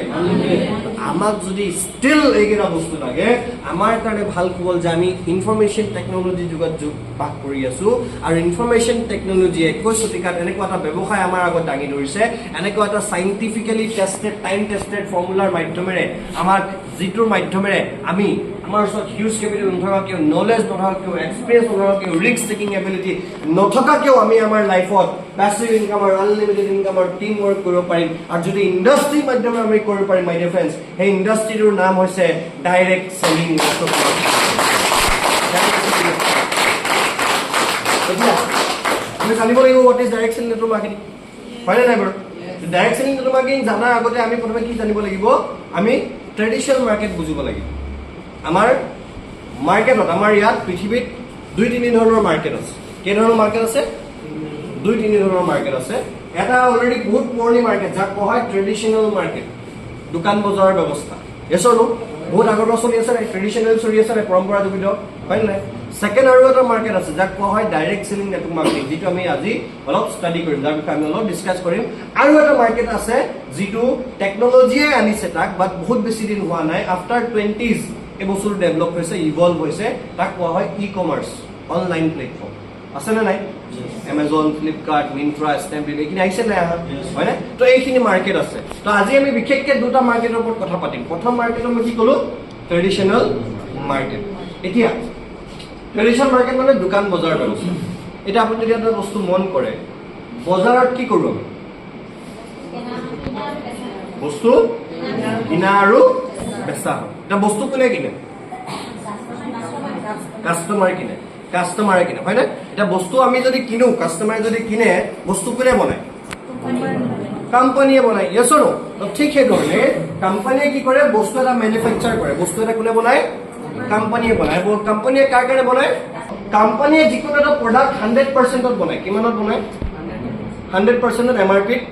আমাক যদি ষ্টিল এইকেইটা বস্তু লাগে আমাৰ কাৰণে ভাল খবৰ যে আমি ইনফৰমেশ্যন টেকনলজি যুগত বাস কৰি আছো। আৰু ইনফৰমেশ্যন টেকনলজি 21 শতিকাত এনেকুৱা এটা ব্যৱসায় আমাৰ আগত দাঙি ধৰিছে, এনেকুৱা এটা চাইণ্টিফিকেলি টেষ্টেড টাইম টেষ্টেড ফৰ্মুলাৰ মাধ্যমেৰে আমাক যিটোৰ মাধ্যমেৰে আমি আমাৰ ওচৰত হিউজ কেপিটেল নথকাকেও, নলেজ নথকাকেও, এক্সপিৰিয়েঞ্চ নথকাকেও, ৰিস্ক টেকিং এবিলিটি নথকাকেও আমি আমাৰ লাইফত পেছিভ ইনকাম আৰু আনলিমিটেড ইনকাম আৰু টিম ৱৰ্ক কৰিব পাৰিম। আৰু যদি ইণ্ডাষ্ট্ৰীৰ মাধ্যমেৰে আমি কৰিব পাৰিম মাই ডিয়াৰ ফ্ৰেণ্ডছ, সেই ইণ্ডাষ্ট্ৰীটোৰ নাম হৈছে ডাইৰেক্ট চেলিং। এতিয়া আমি জানিব লাগিব what is direct selling network marketing, হয়নে নাই বাৰু? ডাইৰেক্ট চেলিং নেটৱৰ্ক মাৰ্কেটিং জনাৰ আগতে আমি প্ৰথমে কি জানিব লাগিব? আমি ট্ৰেডিশ্যনেল মাৰ্কেট বুজিব লাগিব। আমাৰ মাৰ্কেটত, আমাৰ ইয়াত পৃথিৱীত 2-3 ধৰণৰ মাৰ্কেট আছে। কেইধৰণৰ মাৰ্কেট আছে? 2-3 ধৰণৰ মাৰ্কেট আছে। এটা অলৰেডি বহুত পুৰণি মাৰ্কেট যাক কোৱা হয় ট্ৰেডিশ্যনেল মাৰ্কেট, দোকান বজাৰৰ ব্যৱস্থা। এছৰ বহুত আগৰ পৰা চলি আছে, ট্ৰেডিশ্যনেল চলি আছে, পৰম্পৰাজোপিত, হয় নাই? ছেকেণ্ড আৰু এটা মাৰ্কেট আছে যাক কোৱা হয় ডাইৰেক্ট চেলিং নেটৱৰ্ক মাৰ্কেটিং, যিটো আমি আজি অলপ ষ্টাডি কৰিম, যাৰ বিষয়ে আমি অলপ ডিছকাছ কৰিম। আৰু এটা মাৰ্কেট আছে যিটো টেকনলজিয়ে আনিছে তাক, বাট বহুত বেছি দিন হোৱা নাই, আফটাৰ 20s এই বস্তুটো ডেভেলপ হৈছে, ইভলভ হৈছে, তাক কোৱা হয় ই কমাৰ্চ, অনলাইন প্লেটফৰ্ম। আছে নে নাই? এমাজন, ফ্লিপকাৰ্ট, মিন্ত্ৰা, স্নেপডিল এইখিনি আহিছে নাই আহা, হয় নে? তো এইখিনি মাৰ্কেট আছে। তো আজি আমি বিশেষকৈ দুটা মাৰ্কেটৰ ওপৰত কথা পাতিম। প্ৰথম মাৰ্কেটত মই কি ক'লো? Traditional market. এতিয়া ট্ৰেডিশ্যনেল মাৰ্কেট মানে দোকান বজাৰ ব্যৱস্থা। এতিয়া আপুনি যদি এটা বস্তু মন কৰে, বজাৰত কি কৰোঁ আমি? বস্তু কিনা আৰু বেচা হয়। এতিয়া বস্তু কোনে কিনে? কাষ্টমাৰে কিনে, কাষ্টমাৰে কিনে, হয় নে? এতিয়া বস্তু আমি যদি কিনো, কাষ্টমাৰে যদি কিনে, বস্তু কোনে বনায়? কোম্পানীয়ে বনায়। ইয়েছ অৰ নো? ঠিক সেইধৰণে কোম্পানীয়ে কি কৰে? বস্তু এটা মেনুফেকচাৰ কৰে। বস্তু এটা কোনে বনায়? কোম্পানীয়ে বনায়। কোম্পানীয়ে কাৰ কাৰণে বনায়? কোম্পানীয়ে যিকোনো এটা প্ৰডাক্ট 100%ত বনায়। কিমানত বনায়? 100%ত MRPত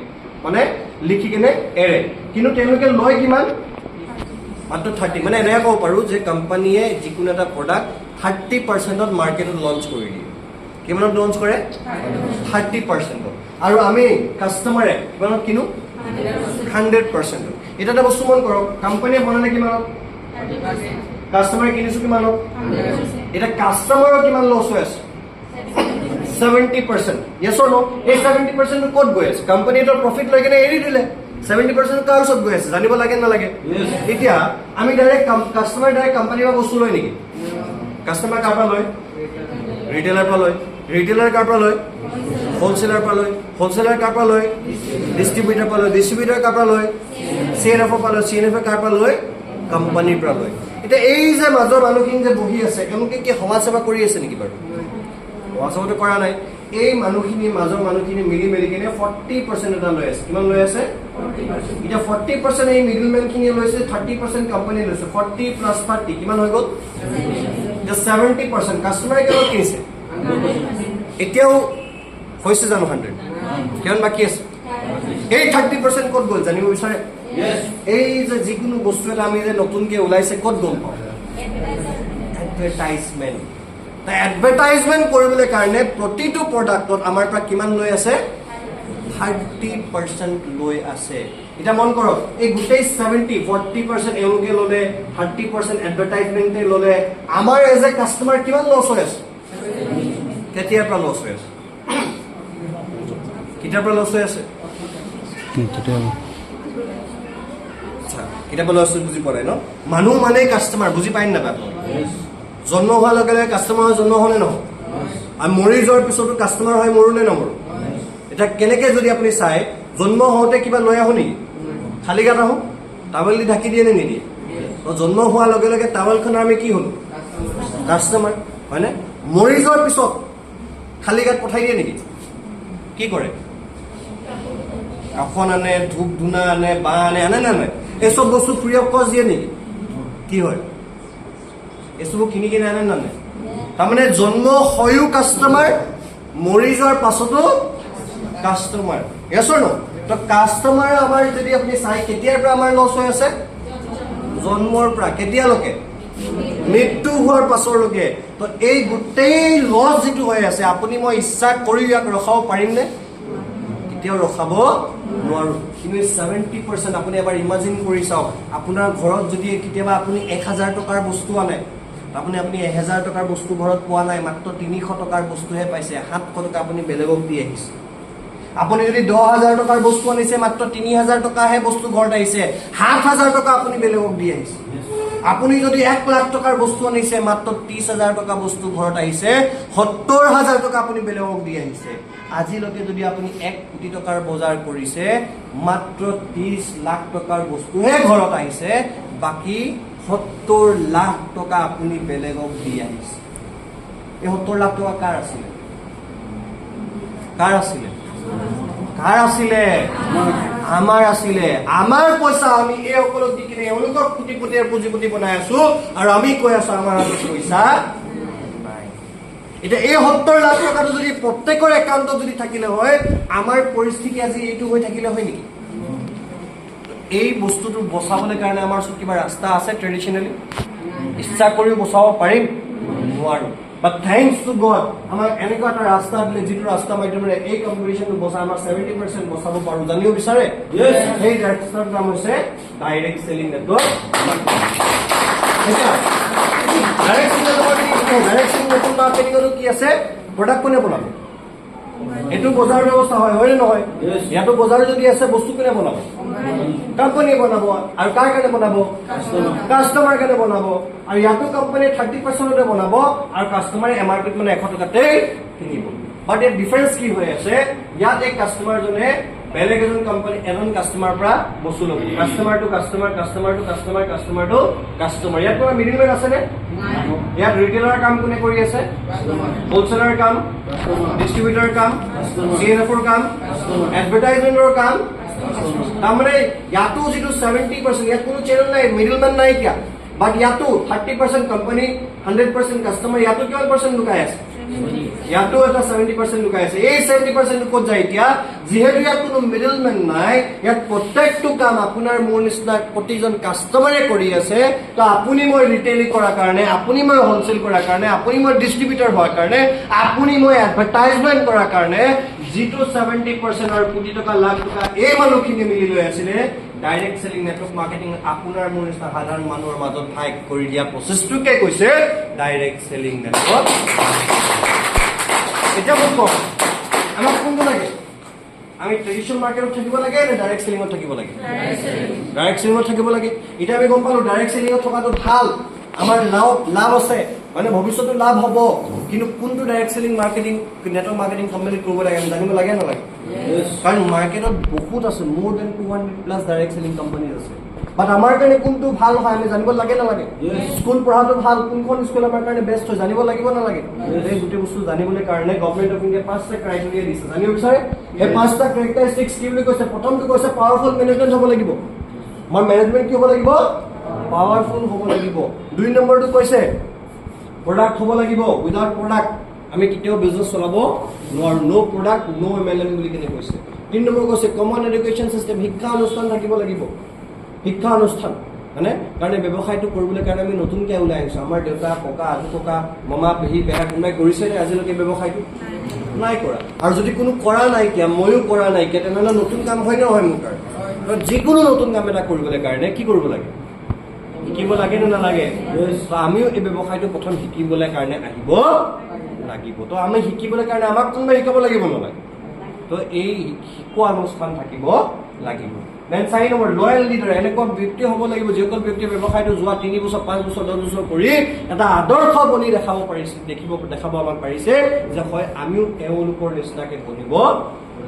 মানে লিখি কিনে এৰে। কিন্তু তেওঁলোকে লয় কিমান? মাত্ৰ 30। মানে এনেকৈ ক'ব পাৰোঁ যে কোম্পানীয়ে যিকোনো এটা প্ৰডাক্ট 30%ত মাৰ্কেটত লঞ্চ কৰি দিয়ে। কিমানত লঞ্চ কৰে? 30%ত। আৰু আমি কাষ্টমাৰে কিমানত কিনো? 100%ত। এটা এটা বস্তু মন কৰক, কোম্পানীয়ে বনালে কিমানত? কাষ্টমাৰে কিনিছো কিমানত? এতিয়া কাষ্টমাৰৰ কিমান লছ হৈ আছে? 70%। ইয়েছ অৰ নো? এই 70% ক'ত গৈ আছে? কোম্পানীটো প্ৰফিট লৈ কিনে এৰি দিলে। 70% কাৰ ওচৰত গৈ আছে? জানিব লাগে নালাগে? এতিয়া আমি ডাইৰেক্ট কাষ্টমাৰ ডাইৰেক্ট কোম্পানীৰ পৰা বস্তু লয় নেকি? কাষ্টমাৰ কাৰ পৰা লয়? ৰিটেইলাৰ পৰা লয়। ৰিটেইলাৰ কাৰ পৰা লয়? হোলচেলাৰ পৰা লয়। হোলচেলাৰ কাৰ পৰা লয়? ডিষ্ট্ৰিবিউটাৰ পৰা লয়। ডিষ্ট্ৰিবিউটাৰ কাৰ পৰা লয়? CNF পৰা লয়। CNF কাৰ পৰা লয়? কোম্পানীৰ পৰা লয়। এতিয়া এই যে মাজৰ মানুহখিনি যে বহি আছে, তেওঁলোকে কি সমাজ সেৱা কৰি আছে নেকি বাৰু? সমাজ সেৱাটো কৰা নাই। এই মানুহখিনি, মাজৰ মানুহখিনি মিলি মেলি কিনে 40% এটা লৈ আছে। কিমান লৈ আছে? এতিয়া 40% এই মিডিলমেন খিনিয়ে লৈছে, 30% কোম্পানীয়ে লৈছে। 40 + 30 কিমান হৈ গ'ল? এতিয়া 70% কাষ্টমাৰে কেৱল কিনিছে। এতিয়াও হৈছে জানো 100? কিমান বাকী আছে? এই 30% ক'ত গ'ল জানিব বিচাৰে? এই যে যিকোনো বস্তু এটা আমি যে নতুনকে ওলাইছে ক'ত গম পাওঁ? এডভাৰটাইজমেণ্ট। এডভাৰটাইজমেণ্ট কৰিবলৈ কাৰণে প্ৰতিটো প্ৰডাক্টত আমাৰ পৰা কিমান লৈ আছে? 30% লৈ আছে। এতিয়া মন কৰক, এই গোটেই 40% এওঁলোকে ল'লে, 30% এডভাৰটাইজমেণ্টে ল'লে, আমাৰ এজ এ কাষ্টমাৰ কিমান লছ হৈ আছে? কেতিয়াৰ পৰা লছ হৈ আছে? কেতিয়াৰ পৰা লছ হৈ আছে? কেতিয়াবা লছ বুজি পোৱা নাই ন? মানুহ মানে কাষ্টমাৰ, বুজি পাই নাপায়? জন্ম হোৱাৰ লগে লগে কাষ্টমাৰ জন্ম হ'লে নহয়, আৰু মৰি যোৱাৰ পিছতো কাষ্টমাৰ হয়, মৰো নে নমৰো? এতিয়া কেনেকে যদি আপুনি চাই, জন্ম হওঁতে কিবা লৈ আহো নেকি? খালী গাত আহোঁ? টাৱেল দি ঢাকি দিয়ে নে নিদিয়ে? জন্ম হোৱাৰ লগে লগে টাৱেলখনৰ আমি কি হ'লো? কাষ্টমাৰ, হয়নে? মৰি যোৱাৰ পিছত খালী গাত পঠাই দিয়ে নেকি? কি কৰে? কাফন আনে, ধূপ ধূনা আনে, বাঁহ আনে, আনে নানে? এই চব বস্তু ফ্ৰী অফ কষ্ট দিয়ে নেকি? কি হয়? এইচববোৰ কিনি কিনে আনে নানে? তাৰমানে জন্ম হয়ো কাষ্টমাৰ, মৰি যোৱাৰ পাছতো কাষ্টমাৰ। ইয়েছ অৰ নো? তো কাষ্টমাৰ আমাৰ যদি আপুনি চাই কেতিয়াৰ পৰা আমাৰ লছ হৈ আছে জন্মৰ পৰা কেতিয়ালৈকে মৃত্যু হোৱাৰ পাছৰলৈকে তো এই গোটেই লছ যেটো হৈ আছে আপুনি মই ইচ্ছা কৰি ইয়াক ৰখাব পাৰিমনে কেতিয়াও ৰখাব নোৱাৰো কিন্তু 70% আপুনি এবাৰ ইমাজিন কৰি চাওক আপোনাৰ ঘৰত যদি কেতিয়াবা আপুনি 1000 টকাৰ বস্তু আনে আপুনি 1000 টকাৰ বস্তু ঘৰত পোৱা নাই মাত্ৰ 300 টকাৰ বস্তুহে পাইছে 700 টকা আপুনি বেলেগক দি আহিছে আপুনি যদি 10000 টকাৰ বস্তু আনিছে মাত্ৰ 3000 টকাহে বস্তু ঘৰত আহিছে 7000 টকা আপুনি বেলেগক দি আহিছে আপুনি যদি 1 লাখ টকাৰ বস্তু আনিছে মাত্ৰ 30000 টকা বস্তু ঘৰত আহিছে 70000 টকা আপুনি বেলেগক দি আহিছে আজিলৈকে যদি আপুনি 1 কোটি টকাৰ বজাৰ কৰিছে মাত্ৰ 30 লাখ টকাৰ বস্তুহে ঘৰত আহিছে বাকি 70 লাখ টকা আপুনি বেলেগক দি আহিছে এই 70 লাখ টকা কাৰ আছিলে আমাৰ আছিলে আমাৰ পইচা আমি এই সকলক দি কিনে এওঁলোকক কোটিপতি পুঁজিপতি বনাই আছো আৰু আমি কৈ আছো আমাৰ হাতত পইচা নাই এটা এই 70 লাখ টকাটো যদি প্ৰত্যেকৰ একাউণ্টত যদি থাকিলে হয় আমাৰ পৰিস্থিতি আজি এইটো হৈ থাকিলে হয় নেকি এই বস্তুটো বচাবলৈ কাৰণে আমাৰ ওচৰত কিবা ৰাস্তা আছে ট্ৰেডিশনালি ইচ্ছা কৰি বচাব পাৰিম নোৱাৰো But thanks to God, আমাৰ এনেকুৱা এটা ৰাস্তা দিলে যিটো ৰাস্তা মাধ্যমেৰে এই কম্পিটিশনটো বচাই আমাৰ 70% বচাব পাৰো জানিব বিচাৰে সেই ৰাস্তাৰ নাম হৈছে direct selling network direct selling network মাৰ্কেটিংৰ কি আছে প্ৰডাক্ট কোনে বনাব এটো বজাৰ ব্যৱস্থা হয় নে নহয় ইয়াতো বজাৰ যদি আছে বস্তু কোনে বনাব কোম্পানী বনাব আৰু কাৰ কাৰণে বনাব কাস্টমাৰ কাৰণে বনাব আৰু ইয়াতো কোম্পানী 30% তে বনাব আৰু কাস্টমাৰে এমআৰপি মানে 100 টকাতে কিনিব বাট এই ডিফাৰেন্স কি হৈ আছে ইয়াত এই কাস্টমাৰ জনে বেলেগ এজন কোম্পানী এজন কাস্টমাৰ পৰা বস্তু লব কাস্টমাৰ টু কাস্টমাৰ ইয়াত কোনো মিডলমেন আছে নে ইয়াত ৰিটেইলাৰ কাম কোনে কৰি আছে হোলচেলাৰ কাম ডিস্ট্ৰিবিউটৰ কাম সিএনএফৰ কাম এডভাৰটাইজমেন্টৰ কাম তাৰমানে ইয়াতো যেটো 70% ইয়াত কোনো চেনেল নাই মিডলমেন নাই কিয়া বাট ইয়াতো 30% কোম্পানী 100% কাস্টমাৰ ইয়াতো কিমান পাৰ্সেন্ট লুকাই আছে ইয়াতো এটা 70% লুকাই আছে এই 70% ক'ত যায় এতিয়া যেহেতু ইয়াত কোনো মিডলমেন নাই ইয়াত প্ৰত্যেকটো কাম আপোনাৰ মোৰ নিচিনা প্ৰতিজন কাস্টমাৰে কৰি আছে তো আপুনি মই ৰিটেইলিং কৰাৰ কাৰণে আপুনি মই হোলসেল কৰাৰ কাৰণে আপুনি মই ডিস্ট্ৰিবিউটৰ হোৱাৰ কাৰণে আপুনি মই এডভাৰটাইজমেন্ট কৰাৰ কাৰণে যেটো 70% আৰু কোটি টকা লাখ টকা এই মানুহখিনি মিলি লৈ আছিল ডাইৰেক্ট সেলিং নেটৱৰ্ক মাৰ্কেটিং আপোনাৰ মোৰ নিচিনা সাধাৰণ মানুহৰ মাজত ভাগ কৰি দিয়া প্ৰচেছটোকে কৈছে ডাইৰেক্ট সেলিং নেটৱৰ্ক এটা বলবো আমাক কোনটো লাগে আমি ট্ৰেডিশনাল মাৰ্কেটত থাকিব লাগে নে ডাইৰেক্ট সেলিংত থাকিব লাগে ডাইৰেক্ট সেলিংত থাকিব লাগে এটা আমি গম পালো ডাইৰেক্ট সেলিংত থকাটো ভাল আমাৰ লাভ আছে মানে ভৱিষ্যতে লাভ হ'ব কিন্তু কোনটো direct selling marketing network marketing company কৰিব লাগে আমি জানিব লাগে নালাগে কাৰণ মাৰ্কেটত বহুত আছে more than 200 plus direct selling company আছে বাট আমাৰ কাৰণে কোনটো ভাল হয় আমি জানিব লাগে নালাগে স্কুল পঢ়াটো ভাল কোনখন স্কুল আমাৰ কাৰণে বেষ্ট হয় জানিব লাগিব নালাগে এই গোটেই বস্তু জানিবলৈ কাৰণে গভৰ্ণমেণ্ট অফ ইণ্ডিয়া 5টা ক্ৰাইটেৰিয়া দিছে জানিব বিচাৰে এই 5টা ক্যাৰেক্টাৰিষ্টিক্স কি বুলি কৈছে প্ৰথমটো কৈছে পাৱাৰফুল মেনেজমেন্ট হ'ব লাগিব মোৰ মেনেজমেন্ট কি হ'ব লাগিব পাৱাৰফুল হ'ব লাগিব 2 নম্বৰটো কৈছে প্ৰডাক্ট হ'ব লাগিব উইদাউট প্ৰডাক্ট আমি কেতিয়াও বিজনেস চলাব নোৱাৰো নো প্ৰডাক্ট নো এমএলএম বুলি কেনে কৈছে 3 নম্বৰ কৈছে কমন এডুকেশ্যন সিস্টেম শিক্ষা অনুষ্ঠান থাকিব লাগিব শিক্ষা অনুষ্ঠান মানে কাৰণ ব্যৱসায়টো কৰিবলৈ কাৰণে আমি নতুনকৈ ওলাই আহিছো আমাৰ দেউতা ককা আজু ককা মামা পেহী পেহা কোনোবাই কৰিছে নে আজিলৈকে ব্যৱসায়টো নাই কৰা আৰু যদি কোনো কৰা নাই কিয়া ময়ো কৰা নাই কিয়া তেনেহ'লে নতুন কাম হয় নহয় মোৰ কাৰণে যিকোনো নতুন কাম এটা কৰিবলৈ কাৰণে কি কৰিব লাগে শিকিব লাগে নে নালাগে আমিও এই ব্যৱসায়টো প্ৰথম শিকিবলৈ কাৰণে আহিব লাগিব তো আমি শিকিবলৈ কাৰণে আমাক কোনোবাই শিকাব লাগিব নালাগে তো এই শিকোৱা অনুষ্ঠান থাকিব লাগিব দেন 4 নম্বৰ লয়াল লিডাৰ এনেকুৱা ব্যক্তি হ'ব লাগিব যিসকল ব্যক্তিয়ে ব্যৱসায়টো যোৱা 3 বছৰ 5 বছৰ 10 বছৰ কৰি এটা আদৰ্শ বনি দেখাব পাৰিছে দেখাব আমাক পাৰিছে যে হয় আমিও এওঁলোকৰ নিচিনাকে বনিব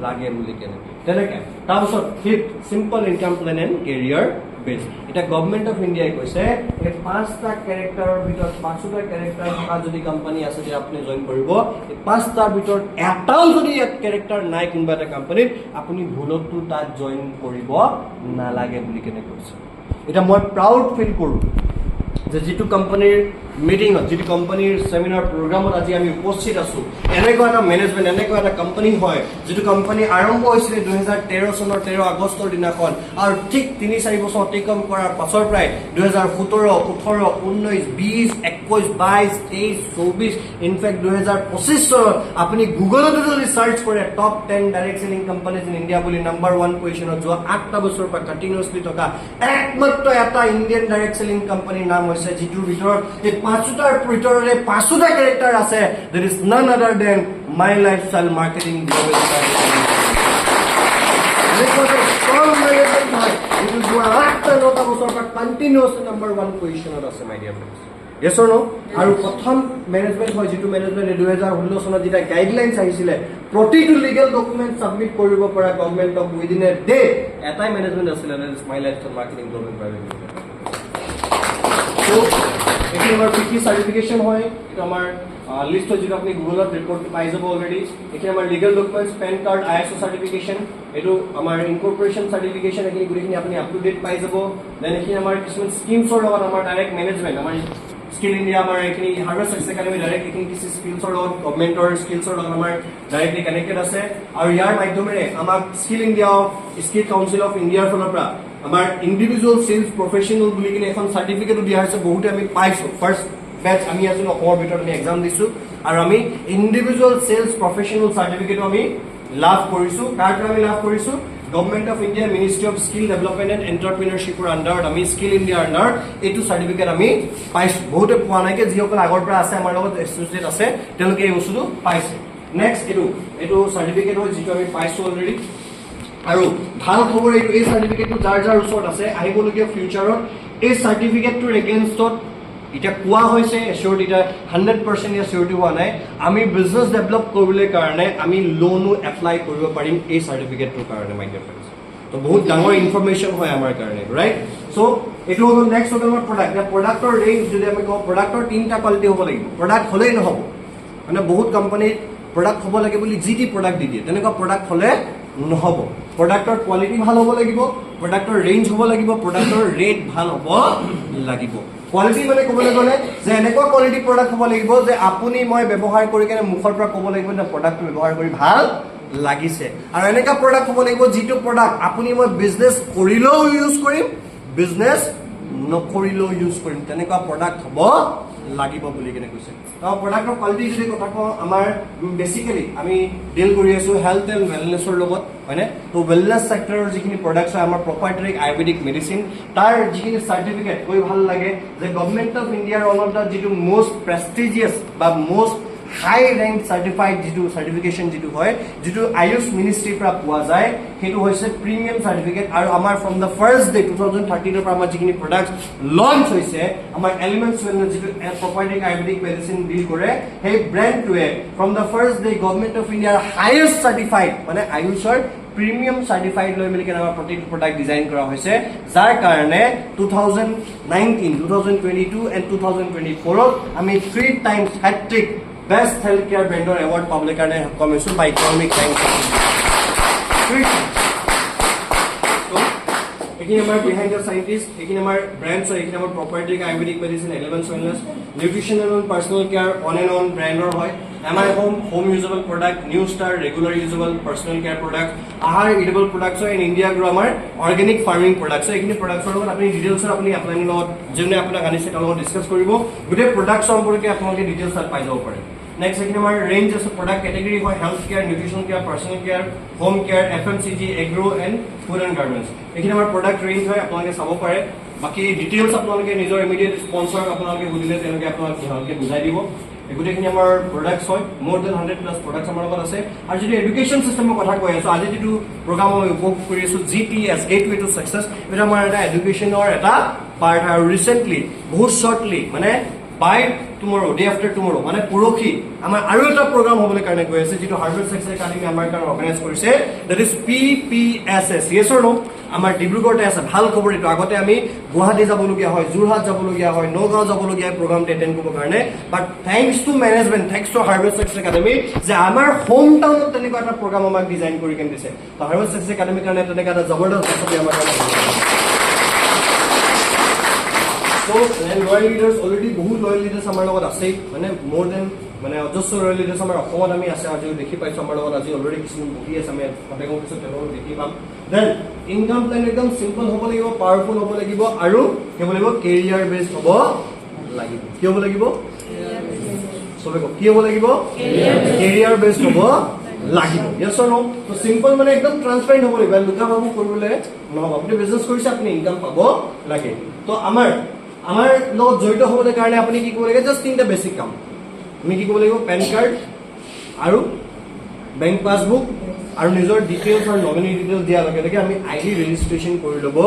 লাগে বুলি কেনে তেনেকে তাৰপিছত fifth simple income plan and career বেছ এটা গভৰ্ণমেণ্ট অফ ইণ্ডিয়াই কৈছে এই 5টা ক্যাৰেক্টাৰৰ ভিতৰত 5টা ক্যাৰেক্টাৰ থকা যদি কোম্পানী আছে যে আপুনি জয়েন কৰিব এই 5টাৰ ভিতৰত এটাও যদি এক ক্যাৰেক্টাৰ নাই কোনোবা এটা কোম্পানীত আপুনি ভুলতো তাত জয়েন কৰিব নালাগে বুলি কেনে কৈছে এটা মই প্ৰাউড ফিল কৰোঁ যে যিটো কোম্পানীৰ মিটিঙত যিটো কোম্পানীৰ সেমিনাৰ প্ৰগ্ৰামত আজি আমি উপস্থিত আছো এনেকুৱা এটা মেনেজমেণ্ট এনেকুৱা এটা কোম্পানী হয় যিটো কোম্পানী আৰম্ভ হৈছিল 2013 চনৰ 13 আগষ্টৰ দিনাখন আৰু ঠিক 3-4 বছৰ অতিক্ৰম কৰাৰ পাছৰ প্ৰায় 2017 18 19 20 21 22 23 24 ইনফেক্ট 2025 চনত আপুনি গুগলত যদি সাৰ্চ কৰে top 10 direct selling companies in India বুলি নাম্বাৰ 1 পজিশনত যোৱা 8টা বছৰৰ পৰা কন্টিনিউয়াছলি থকা একমাত্ৰ এটা ইণ্ডিয়ান ডাইৰেক্ট সেলিং কোম্পানীৰ নাম হৈছে যিটোৰ ভিতৰত এই 5টাৰ ভিতৰৰে 5টা ক্যাৰেক্টাৰ আছে there is none other than My Lifestyle Marketing Global strong management হয় যিটো যোৱা 8-9টা বছৰৰ পৰা কন্টিনিউয়াছলি নাম্বাৰ 1 পজিশনত আছে মাই dear friends yes or no আৰু প্ৰথম মেনেজমেণ্ট হয় যিটো মেনেজমেণ্টে 2016 চনত যেতিয়া গাইডলাইনছ আহিছিলে প্ৰতিটো লিগেল ডকুমেণ্ট সাবমিট কৰিব পৰা গভৰ্ণমেণ্টক উইদিন এ ডে এটাই মেনেজমেণ্ট আছিলে My Lifestyle Marketing Global Private Limited তো এটি আমাৰ পিটি সাৰ্টিফিকেশন হয় এটা আমাৰ লিষ্ট যেটা আপনি গুগলত রিপোর্ট পাই যাব অলরেডি এখানে আমার legal documents pan card ISO certification এটো আমার ইনকর্পোরেশন সার্টিফিকেশন এখানে গুলিখিনি আপনি আপ টু ডেট পাই যাব দেন এখানে আমার কিছুমান স্কিমসৰ লগত আমাৰ ডাইৰেক্ট মেনেজমেন্ট আমাৰ স্কিল ইন্ডিয়া আমাৰ এখানে হাৰ্ভাৰ্ড সাকসেস একাডেমি ডাইৰেক্ট এখানে কিছু স্কিলসৰ লগত গভৰ্ণমেন্টৰ স্কিলসৰ লগত আমাৰ ডাইৰেক্টলি কানেক্টেড আছে আৰু ইয়াৰ মাধ্যমেৰে আমাক skill India skill council of ইণ্ডিয়াৰ ফালৰ পৰা আমাৰ ইন্ডিভিজুৱেল সেলস প্ৰফেশনাল বুলি কিনে এখন সাৰ্টিফিকেটো দিয়া হৈছে বহুতে আমি পাইছো ফাৰ্স্ট ব্যাচ আমি আছো অসমৰ ভিতৰত আমি এক্সাম দিছো আৰু আমি ইন্ডিভিজুৱেল সেলস প্ৰফেশনাল সাৰ্টিফিকেটো আমি লাভ কৰিছো কাৰ পৰা আমি লাভ কৰিছো Government of India Ministry of Skill Development and এন্টাৰপ্ৰিনাৰশ্বিপৰ আন্ডাৰত আমি স্কিল ইণ্ডিয়া আন্ডাৰ এইটো সাৰ্টিফিকেট আমি পাইছো বহুতে পোৱা নাই যিসকল আগৰ পৰা আছে আমাৰ লগত এছ'চিয়েট আছে তেওঁলোকে এই বস্তুটো পাইছে নেক্সট এইটো সাৰ্টিফিকেট হয় যিটো আমি পাইছো অলৰেডি আৰু ভাল খবৰ এই সাৰ্টিফিকেটটো যাৰ ওচৰত আছে আহিবলগীয়া ফিউচাৰত এই সাৰ্টিফিকেটটোৰ এগেইনষ্টত এটা কোৱা হৈছে এশিওৰিটি এটা 100% এশিওৰিটি হোৱা নাই আমি বিজনেস ডেভেলপ কৰিবলৈ কাৰণে আমি লোনো এপ্লাই কৰিব পাৰিম এই সাৰ্টিফিকেটটোৰ কাৰণে মাই ডিয়াৰ ফ্ৰেণ্ডছ তো বহুত ডাঙৰ ইনফৰমেশন হয় আমাৰ কাৰণে ৰাইট সো এটো হ'ল নেক্সট হ'ল আমাৰ প্ৰডাক্ট এটা প্ৰডাক্টৰ ৰেঞ্জ যদি আমি কওঁ প্ৰডাক্টৰ তিনটা কোৱালিটি হ'ব লাগিব প্ৰডাক্ট হ'লেই নহ'ব মানে বহুত কোম্পানীৰ প্ৰডাক্ট হ'ব লাগে বুলি যি প্ৰডাক্ট দি দিয়ে তেনেকুৱা প্ৰডাক্ট হ'লে নহ'ব প্ৰডাক্টৰ কোৱালিটি ভাল হ'ব লাগিব প্ৰডাক্টৰ ৰেঞ্জ হ'ব লাগিব প্ৰডাক্টৰ ৰেট ভাল হ'ব লাগিব কোৱালিটি মানে ক'বলৈ গ'লে যে এনেকুৱা কোৱালিটি প্ৰডাক্ট হ'ব লাগিব যে আপুনি মই ব্যৱহাৰ কৰি কেনে মুখৰ পৰা ক'ব লাগিব যে প্ৰডাক্টটো ব্যৱহাৰ কৰি ভাল লাগিছে আৰু এনেকুৱা প্ৰডাক্ট হ'ব লাগিব যিটো প্ৰডাক্ট আপুনি মই বিজনেছ কৰিলেও ইউজ কৰিম বিজনেছ নকৰিলেও ইউজ কৰিম তেনেকুৱা প্ৰডাক্ট হ'ব লাগিব বুলি কেনে কৈছে প্ৰডাক্টৰ কোৱালিটি যদি কথা কওঁ আমাৰ বেসিক্যালি আমি ডিল কৰি আছো হেলথ এণ্ড ওয়েলনেছৰ লগত হয়নে তো ওয়েলনেছ সেক্টৰৰ যিখিনি প্ৰডাক্টছ হয় আমাৰ প্ৰপাৰ্টাৰী আয়ুৰ্বেদিক মেডিচিন তাৰ যিখিনি সাৰ্টিফিকেট কৈ ভাল লাগে যে গভৰ্ণমেন্ট অফ ইণ্ডিয়াৰ ওৱান অফ দা যিটো মোষ্ট প্ৰেষ্টিজিয়াছ বা মোষ্ট হাই ৰেংক সাৰ্টিফাইড যিটো সাৰ্টিফিকেশন যিটো হয় যিটো আয়ুষ মিনিষ্ট্ৰীৰ পৰা পোৱা যায় সেইটো হৈছে প্ৰিমিয়াম সাৰ্টিফিকেট আৰু আমাৰ ফ্ৰম দ্য ফাৰ্ষ্ট ডে 2013 পৰা আমাৰ যিখিনি প্ৰডাক্টছ লঞ্চ হৈছে আমাৰ এলিমেণ্টছ ওয়েলনেছ যিটো প্ৰপাৰ্টাৰী আয়ুৰ্বেদিক মেডিচিন ডিল কৰে সেই ব্ৰেণ্ডটোৱে from the first day government of ইণ্ডিয়াৰ হাইয়েষ্ট সাৰ্টিফাইড মানে আয়ুষৰ প্ৰিমিয়াম সাৰ্টিফাইড লৈ মিলি কেনে আমাৰ প্ৰতিটো প্ৰডাক্ট ডিজাইন কৰা হৈছে যাৰ কাৰণে 2019 2022 এণ্ড 2024 আমি 3 times hat-trick best health care ব্ৰ্যান্ডৰ এৱাৰ্ড পাবলৈ কাৰণে সক্ষম হৈছো বাই ইকনমিক টাইমছ এখানে আমার বিহাইন্ড দ্য সাইন্টিস্ট এখানে আমার ব্র্যান্ডস হয় এখানে আমার property ayurvedic medicine elements wellness nutritional and personal care on and on ব্ৰ্যান্ডৰ হয় MI home usable product new star regular usable personal care product আহার ইডেবল প্রোডাক্টস হয় ইন ইন্ডিয়া গ্রো আমার অর্গানিক ফার্মিং প্রোডাক্টস হয় এখানে প্ৰডাক্টছৰ লগত আপুনি ডিটেইলছৰ আপুনি আপোনাৰ লগত যোনে আপোনাক আনিছে তাৰ লগত ডিসকাস কৰিব গোটেই প্ৰডাক্ট সম্পৰ্কে আপোনালোকে ডিটেইলছ পাই যাব পাৰে নেক্সট এখানে আমাৰ রেঞ্জ আছে প্রোডাক্ট ক্যাটেগরি হয় health care nutrition care personal care home care FMCG agro and food and garments এখানে আমাৰ প্ৰোডাক্ট ৰেঞ্জ হয় আপোনালোকে চাব পাৰে বাকি ডিটেইলছ আপোনালোকে নিজৰ ইমিডিয়েট স্পন্সৰ আপোনালোকে সুধিলে তেওঁলোকে আপোনালোকে ভালকে বুজাই দিব গোটেইখিনি আমাৰ প্ৰডাক্টছ হয় মোৰ দেন 100+ প্ৰডাক্টছ আমাৰ লগত আছে আৰু যদি এডুকেশ্যন সিস্টেমৰ কথা কৈ আছো আজি যেটো প্ৰগ্ৰাম আমি উপভোগ কৰি আছো জিটিএছ গেটৱে টু সাকসেস এটা আমাৰ এটা এডুকেশ্যনৰ এটা পাৰ্ট আৰু ৰিসেন্টলি বহুত শৰ্টলি মানে বাই টুমৰো ডে আফটাৰ টুমৰো মানে পৰখি আমাৰ আৰু এটা প্ৰগ্ৰাম হ'বলৈ কাৰণে গৈ আছে যেটো হাৰ্ভাৰ্ড সাকসেস একাডেমি আমাৰ কাৰণে অৰ্গানাইজ কৰিছে দ্যাট ইজ PPSS ইয়েছ অৰ নো আমাৰ ডিব্ৰুগড়তে আছে ভাল খবৰ এইটো আগতে আমি গুৱাহাটী যাবলগীয়া হয় যোৰহাট যাবলগীয়া হয় নগাঁও যাবলগীয়া প্ৰগ্ৰামটো এটেন্ড কৰিবৰ কাৰণে but thanks to management thanks to Harvard Success Academy যে আমাৰ হোম টাউনত তেনেকুৱা এটা প্ৰগ্ৰাম আমাক ডিজাইন কৰি কেনে দিছে তো হাৰ্ভাৰ্ড সাকসেস একাডেমিৰ কাৰণে তেনেকুৱা এটা জবৰদস্ত আমাৰ কাৰণে So, loyal leaders already বহুত loyal leaders আমাৰ লগত আছে মানে more than মানে অজস্ৰ loyal leaders আমাৰ অসমত আমি আছে আজি দেখি পাইছো আমাৰ লগত আজি অলৰেডি কিছুমান বহি আছে আমি কটেঙৰ পিছত তেওঁলোকক দেখি পাম দেন ইনকাম প্লেন একদম সিম্পল হ'ব লাগিব পাৱাৰফুল হ'ব লাগিব আৰু কি হ'ব লাগিব কেৰিয়াৰ বেছড হ'ব লাগিব কি হ'ব লাগিব সবে কি হ'ব লাগিব কেৰিয়াৰ বেছড হ'ব লাগিব yes or no তো সিম্পল মানে একদম ট্ৰান্সপাৰেন্ট হ'ব লাগিব লুকা বাবু কৰিবলৈ নহব আপুনি বিজনেছ কৰিছে আপুনি ইনকাম পাব লাগে তো আমাৰ লগত জড়িত হ'বলৈ কাৰণে আপুনি কি কৰিব লাগে জাস্ট তিনটা বেসিক কাম আমি কি কৰিব লাগিব পেন কাৰ্ড আৰু বেংক পাছবুক আৰু নিজৰ ডিটেইলছ আৰু নমিনি ডিটেইলছ দিয়াৰ লগে লগে আমি আইডি ৰেজিষ্ট্ৰেচন কৰি ল'ব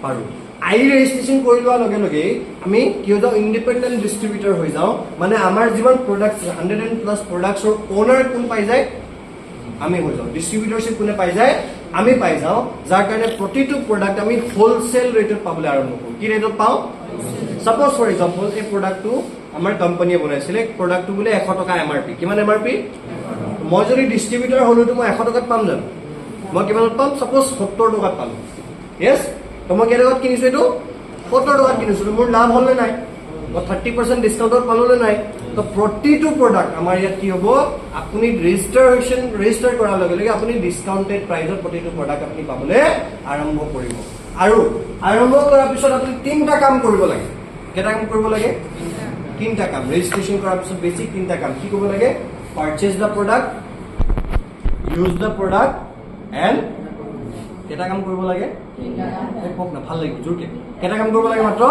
পাৰোঁ আইডি ৰেজিষ্ট্ৰেচন কৰি লোৱাৰ লগে লগে আমি কি হৈ যাওঁ ইণ্ডিপেণ্ডেণ্ট ডিষ্ট্ৰিবিউটৰ হৈ যাওঁ মানে আমাৰ যিমান প্ৰডাক্টছ 100+ প্ৰডাক্টছৰ ওনাৰ কোন পাই যায় আমি হৈ যাওঁ ডিষ্ট্ৰিবিউটৰশ্বিপ কোনে পাই যায় আমি পাই যাওঁ যাৰ কাৰণে প্ৰতিটো প্ৰডাক্ট আমি হোলসেল ৰেটত পাবলৈ আৰম্ভ কৰোঁ কি ৰেটত পাওঁ সাপোজ ফৰ এক্সাম্পল এই প্ৰডাক্টটো আমাৰ কোম্পানীয়ে বনাইছিলে প্ৰডাক্টটো বোলে 100 টকা এমআৰপি কিমান এমআৰপি মই যদি ডিষ্ট্ৰিবিউটৰ হলোতো মই 100 টকাত পাম জানো মই কিমানত পাম সাপোজ 70 টকাত পাম ইয়েস তো মই কেনেকৈ কিনিছো এইটো 70 টকাত কিনিছো মোৰ লাভ হ'ল নাই মই 30% ডিসকাউন্টত পাললে নাই তো প্ৰতিটো প্ৰডাক্ট আমাৰ ইয়াত কি হ'ব আপুনি ৰেজিষ্টাৰ কৰাৰ লগে লগে আপুনি ডিসকাউন্টেড প্ৰাইসত প্ৰতিটো প্ৰডাক্ট আপুনি পাবলৈ আৰম্ভ কৰিব আৰু আৰম্ভ কৰাৰ পিছত আপুনি তিনটা কাম কৰিব লাগে কেটা কাম কৰিব লাগে তিনটা কাম ৰেজিষ্ট্ৰেচন কৰাৰ পিছত বেসিক তিনটা কাম কি কৰিব লাগে purchase the product use the product and কেটা কাম কৰিব লাগে কক না ভাল লাগিব জোৰকে কেটা কাম কৰিব লাগে মাত্ৰ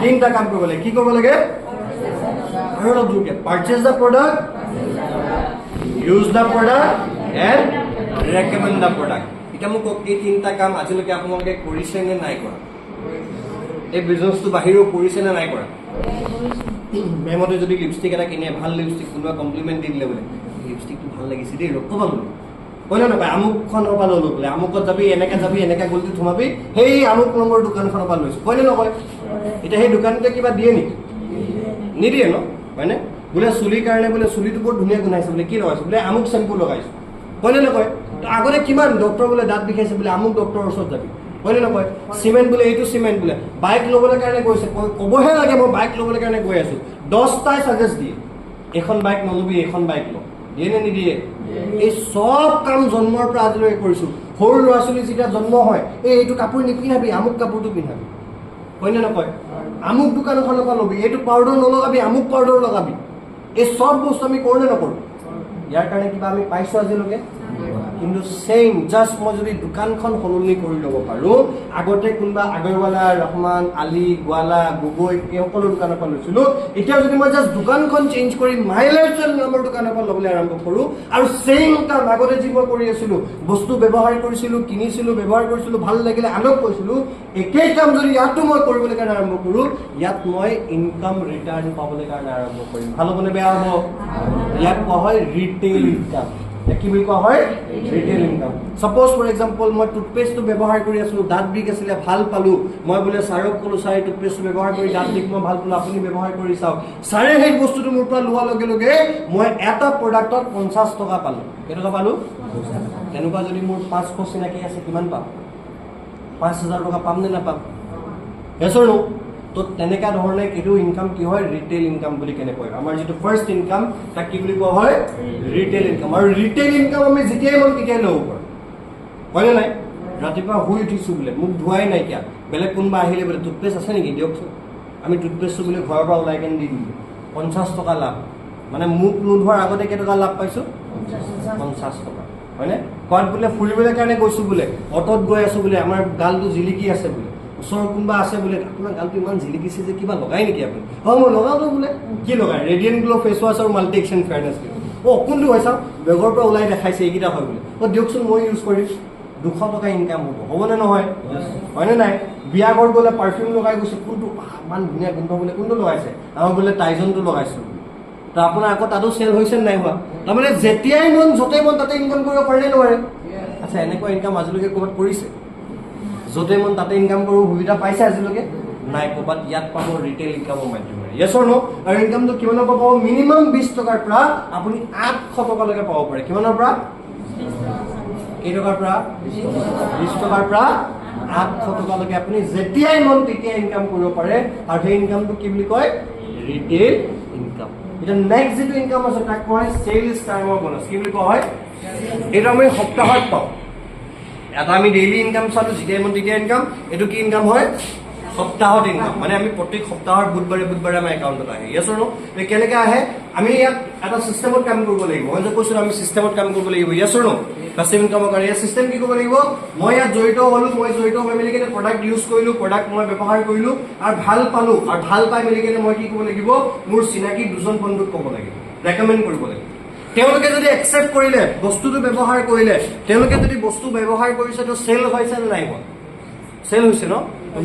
তিনটা কাম কৰিব লাগে কি কৰিব লাগে আৰু অলপ জোৰকে purchase the product use the product and recommend the product এটা মোক এই তিনটা কাম আজিলৈকে আপোনালোকে কৰিছে নে নাই কৰা এই বিজনেছটো বাহিৰেও কৰিছে নে নাই কৰা মেমতে যদি লিপষ্টিক এটা কিনে ভাল লিপষ্টিক কোনোবা কমপ্লিমেণ্ট দি দিলে বোলে লিপষ্টিকটো ভাল লাগিছে দেই ৰখ ভাল কইনা নপায় আমুকখনৰ পৰা ল'লো বোলে আমুকত যাবি এনেকা গলতি সোমাবি সেই আমুক নম্বৰ দোকানখনৰ পৰা লৈছো কইনা নকয় এতিয়া সেই দোকানতে কিবা দিয়ে নেকি নিদিয়ে ন হয়নে বোলে চুলিৰ কাৰণে বোলে চুলিটো বৰ ধুনীয়া গুণাইছে বোলে কি লগাইছে বোলে আমুক চেম্পু লগাইছো কইনা নকয় আগতে কিমান ডক্টৰ বোলে দাঁত বিষাইছে বোলে আমুক ডক্টৰৰ ওচৰত যাবি কইনা নকয় চিমেণ্ট বোলে এইটো চিমেণ্ট বোলে বাইক ল'বলৈ কাৰণে গৈছে ক'বহে লাগে মই বাইক ল'বলৈ কাৰণে গৈ আছো 10টাই সাজেষ্ট দিয়ে এখন বাইক নলবি এখন বাইক ল দিয়ে নে নিদিয়ে এই সব কাম জন্মৰ পৰা আজিলৈকে কৰিছো সৰু ল'ৰা ছোৱালী যেতিয়া জন্ম হয় এইটো কাপোৰ নিপিন্ধাবি আমুক কাপোৰটো পিন্ধাবি কইনা নকয় আমুক দোকানখনৰ পৰা ল'বি এইটো পাউডাৰ নলগাবি আমুক পাউডাৰ লগাবি এই সব বস্তু আমি কৰোঁ নে নকৰোঁ ইয়াৰ কাৰণে কিবা আমি পাইছো আজিলৈকে কিন্তু সেম জাস্ট মই যদি দোকানখন সলনি কৰি ল'ব পাৰো আগতে কোনোবা আগৰৱালা ৰহমান আলী গোৱালা গগৈ এই সকলো দোকানৰ পৰা লৈছিলো এতিয়া যদি মই জাস্ট দোকানখন চেঞ্জ কৰি মাই লাইফষ্টাইল নামৰ দোকানৰ পৰা ল'বলৈ আৰম্ভ কৰোঁ আৰু সেম কাম আগতে যি মই কৰি আছিলো বস্তু ব্যৱহাৰ কৰিছিলো কিনিছিলো ব্যৱহাৰ কৰিছিলো ভাল লাগিলে আনক কৈছিলো একেই কাম যদি ইয়াতো মই কৰিবলৈ কাৰণে আৰম্ভ কৰোঁ ইয়াত মই ইনকাম ৰিটাৰ্ণ পাবলৈ কাৰণে আৰম্ভ কৰিম ভাল হ'বনে বেয়া হ'ব ইয়াক কোৱা হয় ৰিটেইল ইনকাম কি বুলি কোৱা হয় retail income suppose for example মই টুথপেষ্টটো ব্যৱহাৰ কৰি আছিলো দাঁত বিষ আছিলে ভাল পালো মই বোলে ছাৰক ক'লো ছাৰে টুথপেষ্টটো ব্যৱহাৰ কৰি দাঁত বিষ মই ভাল পালো আপুনি ব্যৱহাৰ কৰি চাওক ছাৰে সেই বস্তুটো মোৰ পৰা লোৱাৰ লগে লগে মই এটা প্ৰডাক্টত 50 টকা পালো কেইটকা পালো তেনেকুৱা যদি মোৰ 500 চিনাকি আছে কিমান পাম 5000 টকা পাম নে নাপাম এছৰ নো তো তেনেকা ধৰণে এইটো ইনকাম কি হয় ৰিটেইল ইনকাম বুলি কেনে কয় আমাৰ যেটো ফাৰ্স্ট ইনকাম তাক কি বুলি কোৱা হয় ৰিটেইল ইনকাম আৰু ৰিটেইল ইনকাম আমি যেতিয়াই মন তেতিয়াই ল'ব পাৰোঁ হয়নে নাই ৰাতিপুৱা শুই উঠিছো বোলে মোক ধুৱাই নাই কিয়া বেলেগ কোনোবা আহিলে বোলে টুথপেষ্ট আছে নেকি দিয়কচোন আমি টুথপেষ্টটো বোলে ঘৰৰ পৰা ওলাই কেনে দি দিলোঁ 50 টকা লাভ মানে মোক নোধোৱাৰ আগতে কেইটকা লাভ পাইছো 50 টকা হয়নে ক'ত বোলে ফুৰিবলৈ কাৰণে গৈছো বোলে অটত গৈ আছো বোলে আমাৰ গালটো জিলিকি আছে বোলে ওচৰ কোনোবা আছে বোলে আপোনাৰ গালটো ইমান জিলিকিছে যে কিবা লগাই নেকি আপুনি মই লগাওঁতো বোলে কি লগাই ৰেডিয়েণ্ট গ্লো ফেচ ৱাছ আৰু মাল্টি একশ্যন ফেয়াৰনেছ কোনটো হয় চাওক বেগৰ পৰা ওলাই দেখাইছে এইকেইটা হয় বোলে দিয়কচোন মই ইউজ কৰিম 200 টকা ইনকাম হ'বনে নহয় হয়নে নাই বিয়া ঘৰত গ'লে পাৰফিউম লগাই গৈছে কোনটো ইমান ধুনীয়া গোন্ধ বোলে কোনটো লগাইছে আমাৰ বোলে টাইজনটো লগাইছোঁ তো আপোনাৰ আকৌ তাতো চেল হৈছে নাই হোৱা তাৰমানে যেতিয়াই মন য'তেই মন তাতে ইনকাম কৰিব পাৰে নে নোৱাৰে আচ্ছা এনেকুৱা ইনকাম আজিলৈকে ক'ৰবাত কৰিছে য'তে মন তাতে ইনকাম কৰিব সুবিধা পাইছে আজিলৈকে নাই ক'ৰবাত ইয়াত পাব ৰিটেইল ইনকামৰ মাধ্যমেৰে য়েছ অৰ ন' আৰু ইনকামটো কিমানৰ পৰা পাব মিনিমাম 20 টকাৰ পৰা আপুনি 800 টকালৈকে পাব পাৰে কিমানৰ পৰা কেইটকাৰ পৰা 20 টকাৰ পৰা 800 টকালৈকে আপুনি যেতিয়াই মন তেতিয়াই ইনকাম কৰিব পাৰে আৰু সেই ইনকামটো কি বুলি কয় ৰিটেইল ইনকাম এটা নেক্সট যেটো ইনকাম আছে তাক কোৱা হয় সেলস টাইমৰ বোনাস কি বুলি কোৱা হয় এটা আমি সপ্তাহত পাওঁ এটা আমি ডেইলি ইনকাম চালো যেতিয়াই মন তেতিয়াই ইনকাম এটো কি ইনকাম হয় সপ্তাহত ইনকাম মানে আমি প্ৰত্যেক সপ্তাহৰ বুধবাৰে আমাৰ একাউণ্টত আহে ইয়েছ অৰ নো কেনেকৈ আহে আমি ইয়াত এটা সিস্টেমত কাম কৰিব লাগিব মই যে কৈছো আমি সিস্টেমত কাম কৰিব লাগিব ইয়েছ অৰ নো পাছিভ ইনকামৰ কাৰণে ইয়াৰ সিস্টেম কি কৰিব লাগিব মই ইয়াত জড়িত হলো মই জড়িত হৈ মেলি কিনে প্ৰডাক্ট ইউজ কৰিলো প্ৰডাক্ট মই ব্যৱহাৰ কৰিলো আৰু ভাল পালো আৰু ভাল পাই মেলি কিনে মই কি কৰিব লাগিব মোৰ চিনাকি দুজন বন্ধুক ক'ব লাগিব ৰেকমেণ্ড কৰিব লাগিব তেওঁলোকে যদি একচেপ্ট কৰিলে বস্তুটো ব্যৱহাৰ কৰিলে তেওঁলোকে যদি বস্তু ব্যৱহাৰ কৰিছে তো সেল হৈছে নে নাই হোৱা সেল হৈছে ন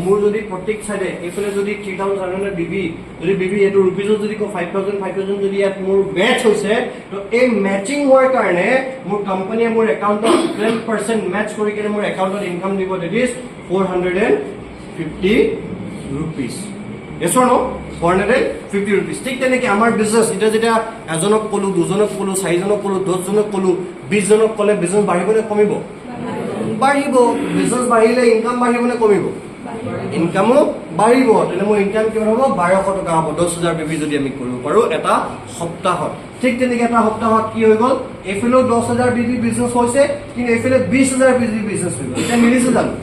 মোৰ যদি প্ৰত্যেক সাইডে এইফালে যদি 3700 বিবি যদি বিবি এটো ৰুপিজত যদি কো 5000 যদি ইয়াত মোৰ মেচ হৈছে তো এই মেচিং হোৱাৰ কাৰণে মোৰ কোম্পানীয়ে মোৰ একাউণ্টত 12% মেচ কৰি কিনে মোৰ একাউণ্টত ইনকাম দিব that is 450 rupees yes or no 450 rupees ঠিক তেনেকৈ আমাৰ বিজনেস এটা যেটা এজনক কলো দুজনক কলো চাৰিজনক কলো 10 জনক কলো 20 জনক কলে বিজনেস বাঢ়িব নে কমিব বাঢ়িব বিজনেস বাঢ়িলে ইনকাম বাঢ়িব নে কমিব ইনকামো বাঢ়িব তেনে মোৰ ইনকাম কিমান হ'ব 1200 টকা হ'ব 10000 বিবি যদি আমি কৰিব পাৰো এটা সপ্তাহত ঠিক তেনেকৈ এটা সপ্তাহত কি হৈ গল এফালে 10000 বিবি বিজনেস হৈছে কিন্তু এফালে 20000 বিবি বিজনেস হৈ গল এটা মিলিছে জানো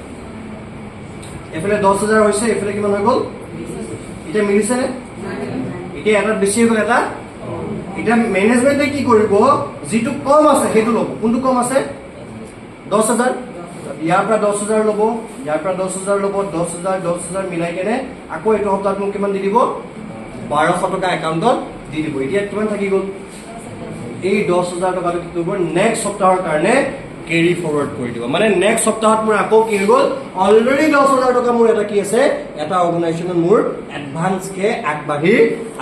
এফালে 10000 হৈছে এফালে কিমান হৈ গল এটা মিলিছে নে এটা এটা বেছি হৈ গল এটা এটা ম্যানেজমেন্টে কি কৰিব যেটো কম আছে হেতু লব কোনটো কম আছে 10000 ইয়াৰ পৰা 10000 লব ইয়াৰ পৰা 10000 লব 10000 মিলাই কেনে আকৌ এটো সপ্তাহত মোক কিমান দি দিব 1200 টকা একাউণ্টত দি দিব এতিয়া কিমান থাকি গল এই 10000 টকাটো কি কৰিব নেক্সট সপ্তাহৰ কাৰণে কেৰি ফৰৱাৰ্ড কৰি দিব মানে নেক্সট সপ্তাহত মোৰ আকৌ কি হৈ গল অলৰেডি 10000 টকা মোৰ এটা কি আছে এটা অৰ্গানাইজেচনত মোৰ এডভান্স কে আগবাঢ়ি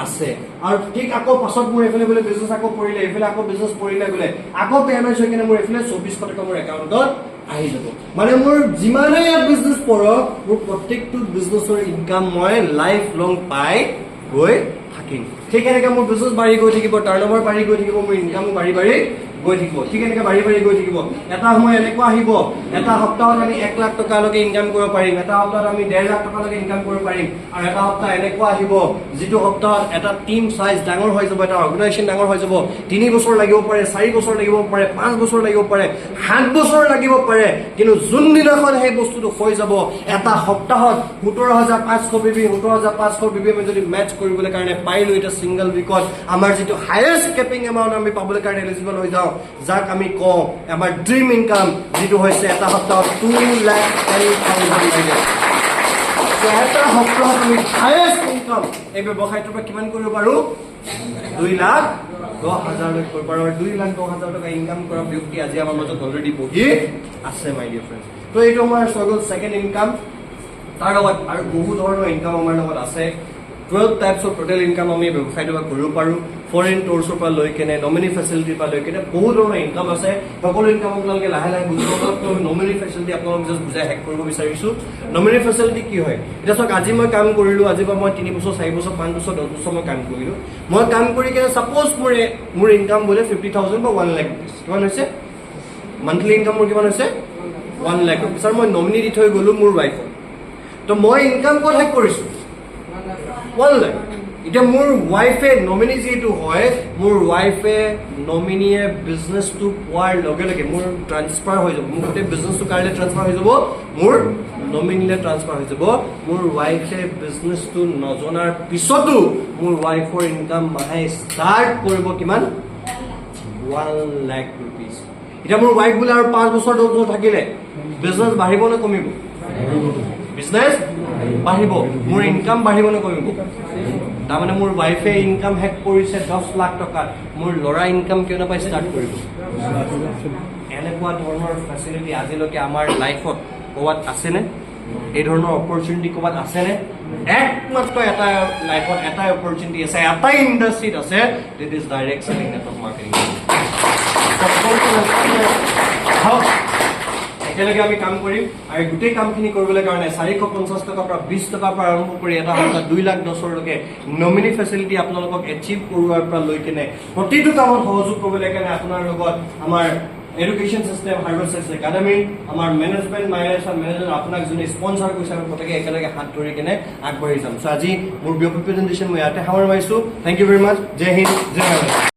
আছে আৰু ঠিক আকৌ পাছত মোৰ এফালে বলে বিজনেস আকৌ কৰিলে এফালে আকৌ বিজনেস কৰিলে বলে আকৌ পেমেন্ট হৈ কিনে মোৰ এফালে 2400 টকা মোৰ একাউণ্টত আহি যাব মানে মোৰ যিমানে বিজনেস পৰক মোৰ প্ৰত্যেকটো বিজনেসৰ ইনকাম মই লাইফ লং পাই গৈ থাকিম ঠিক এনেকৈ মোৰ বিজনেস বাঢ়ি গৈ থাকিব টাৰ্নওভাৰ বাঢ়ি গৈ থাকিব মোৰ ইনকাম বাঢ়ি গৈ থাকিব ঠিক এনেকৈ বাঢ়ি গৈ থাকিব এটা সময় এনেকুৱা আহিব এটা সপ্তাহত আমি 1 লাখ টকালৈকে ইনকাম কৰিব পাৰিম এটা সপ্তাহত আমি 1.5 লাখ টকালৈকে ইনকাম কৰিব পাৰিম আৰু এটা সপ্তাহ এনেকুৱা আহিব যেটো সপ্তাহত এটা টিম সাইজ ডাঙৰ হৈ যাব এটা অৰ্গানাইজেচন ডাঙৰ হৈ যাব 3 বছৰ লাগিব পাৰে 4 বছৰ লাগিব পাৰে 5 বছৰ লাগিব পাৰে 7 বছৰ লাগিব পাৰে কিন্তু যোনদিনাখন সেই বস্তুটো হৈ যাব এটা সপ্তাহত 17500 বিবি 17500 বিবি আমি যদি মেচ কৰিবলৈ কাৰণে পাইলো এটা সিঙ্গল উইকত আমাৰ যেটো হাইয়েস্ট কেপিং এমাউন্ট আমি পাবলৈ কাৰণে এলিজিবল হৈ যাও যাক আমি কওঁ আমাৰ ড্ৰিম ইনকাম যেটো হৈছে এটা সপ্তাহত 2 লাখ 10,000 লাগে এটা সপ্তাহত আমি হাইয়েস্ট ইনকাম এই ব্যৱসায়টোৰ পৰা কিমান কৰিব পাৰো 2 লাখ 10,000 লৈ কৰিব পাৰো 2 লাখ 10,000 টকা ইনকাম কৰা ব্যক্তি আজি আমাৰ মাজত অলৰেডি বহি আছে মাই ডিয়াৰ ফ্ৰেন্ডছ তো এইটো আমাৰ সগল সেকেন্ড ইনকাম তাৰ লগত আৰু বহু ধৰণৰ ইনকাম আমাৰ লগত আছে 12 টাইপস অফ টোটাল ইনকাম আমি ব্যৱসায়টো কৰিব পাৰো ফৰেন টুৰছৰ পৰা লৈ কেনে নমিনি ফেচিলিটিৰ পৰা লৈ কেনে বহুত ধৰণৰ ইনকাম আছে সকলো ইনকাম আপোনালোকে লাহে লাহে বুজিব তো নমিনি ফেচিলিটি আপোনালোকক জাস্ট বুজাই হেক কৰিব বিচাৰিছো নমিনি ফেচিলিটি কি হয় এটা চাওক আজি মই কাম কৰিলো আজি বা মই 3 বছৰ 4 বছৰ 5 বছৰ 10 বছৰ মই কাম কৰিলো মই কাম কৰি কেনে সাপোজ মোৰ ইনকাম বোলে 50000 বা 1 লাখ কিমান হৈছে মান্থলি ইনকাম মোৰ কিমান হৈছে 1 লাখ স্যাৰ মই নমিনি দি থৈ গলো মোৰ ওয়াইফক তো মই ইনকাম ক'ত হেক কৰিছো 1 লাখ এটা মোৰ ওয়াইফে নমিনি যেটো হয় মোৰ ওয়াইফে নমিনিয়ে বিজনেসটো পোৱাৰ লগে লগে মোৰ ট্ৰান্সফাৰ হৈ যাব মোৰ গোটেই বিজনেসটো কাৰলে ট্ৰান্সফাৰ হৈ যাব মোৰ নমিনিলে ট্ৰান্সফাৰ হৈ যাব মোৰ ওয়াইফে বিজনেসটো নজনাৰ পিছতো মোৰ ওয়াইফৰ ইনকাম মাহে ষ্টাৰ্ট কৰিব কিমান 1 লাখ rupees এটা মোৰ ওয়াইফ বুলে আৰু 5 বছৰ 10 বছৰ থাকিলে বিজনেস বাঢ়িব নে কমিব বিজনেস বাঢ়িব মোৰ ইনকাম বাঢ়িব নে কমিব তাৰমানে মোৰ ওয়াইফে ইনকাম হেক কৰিছে 10 লাখ টকা মোৰ লৰা ইনকাম কিয় নাপাই ষ্টাৰ্ট কৰিব এনেকুৱা ধৰণৰ ফেচিলিটি আজিলৈকে আমাৰ লাইফত কোৱাত আছে নে এই ধৰণৰ অপৰচুনিটি কোৱাত আছে নে একমাত্ৰ এটা লাইফত এটা অপৰচুনিটি আছে এটা ইণ্ডাষ্ট্ৰীত আছে that is direct selling network marketing একেলগে আমি কাম কৰিম আৰু গোটেই কামখিনি কৰিবলৈ কাৰণে 450 টকাৰ পৰা 20 টকাৰ পৰা আৰম্ভ কৰি এটা সপ্তাহ 2 লাখ 10 লৈকে নমিনি ফেচিলিটি আপোনালোকক এচিভ কৰোৱাৰ পৰা লৈ কেনে প্ৰতিটো কামত সহযোগ কৰিবলৈ কাৰণে আপোনাৰ লগত আমাৰ education system Harvard science academy আমাৰ মেনেজমেণ্ট মাইলেশ্যন মেনেজমেণ্ট আপোনাক যোনে স্পনচাৰ কৰিছে আমি গোটেই একেলগে হাত ধৰি কেনে আগবাঢ়ি যাম চ' আজি মোৰ বিয় প্ৰেজেণ্টেশ্যন মই ইয়াতে সামৰি মাৰিছোঁ থেংক ইউ ভেৰি মাছ জয় হিন্দ জয় ভাৰত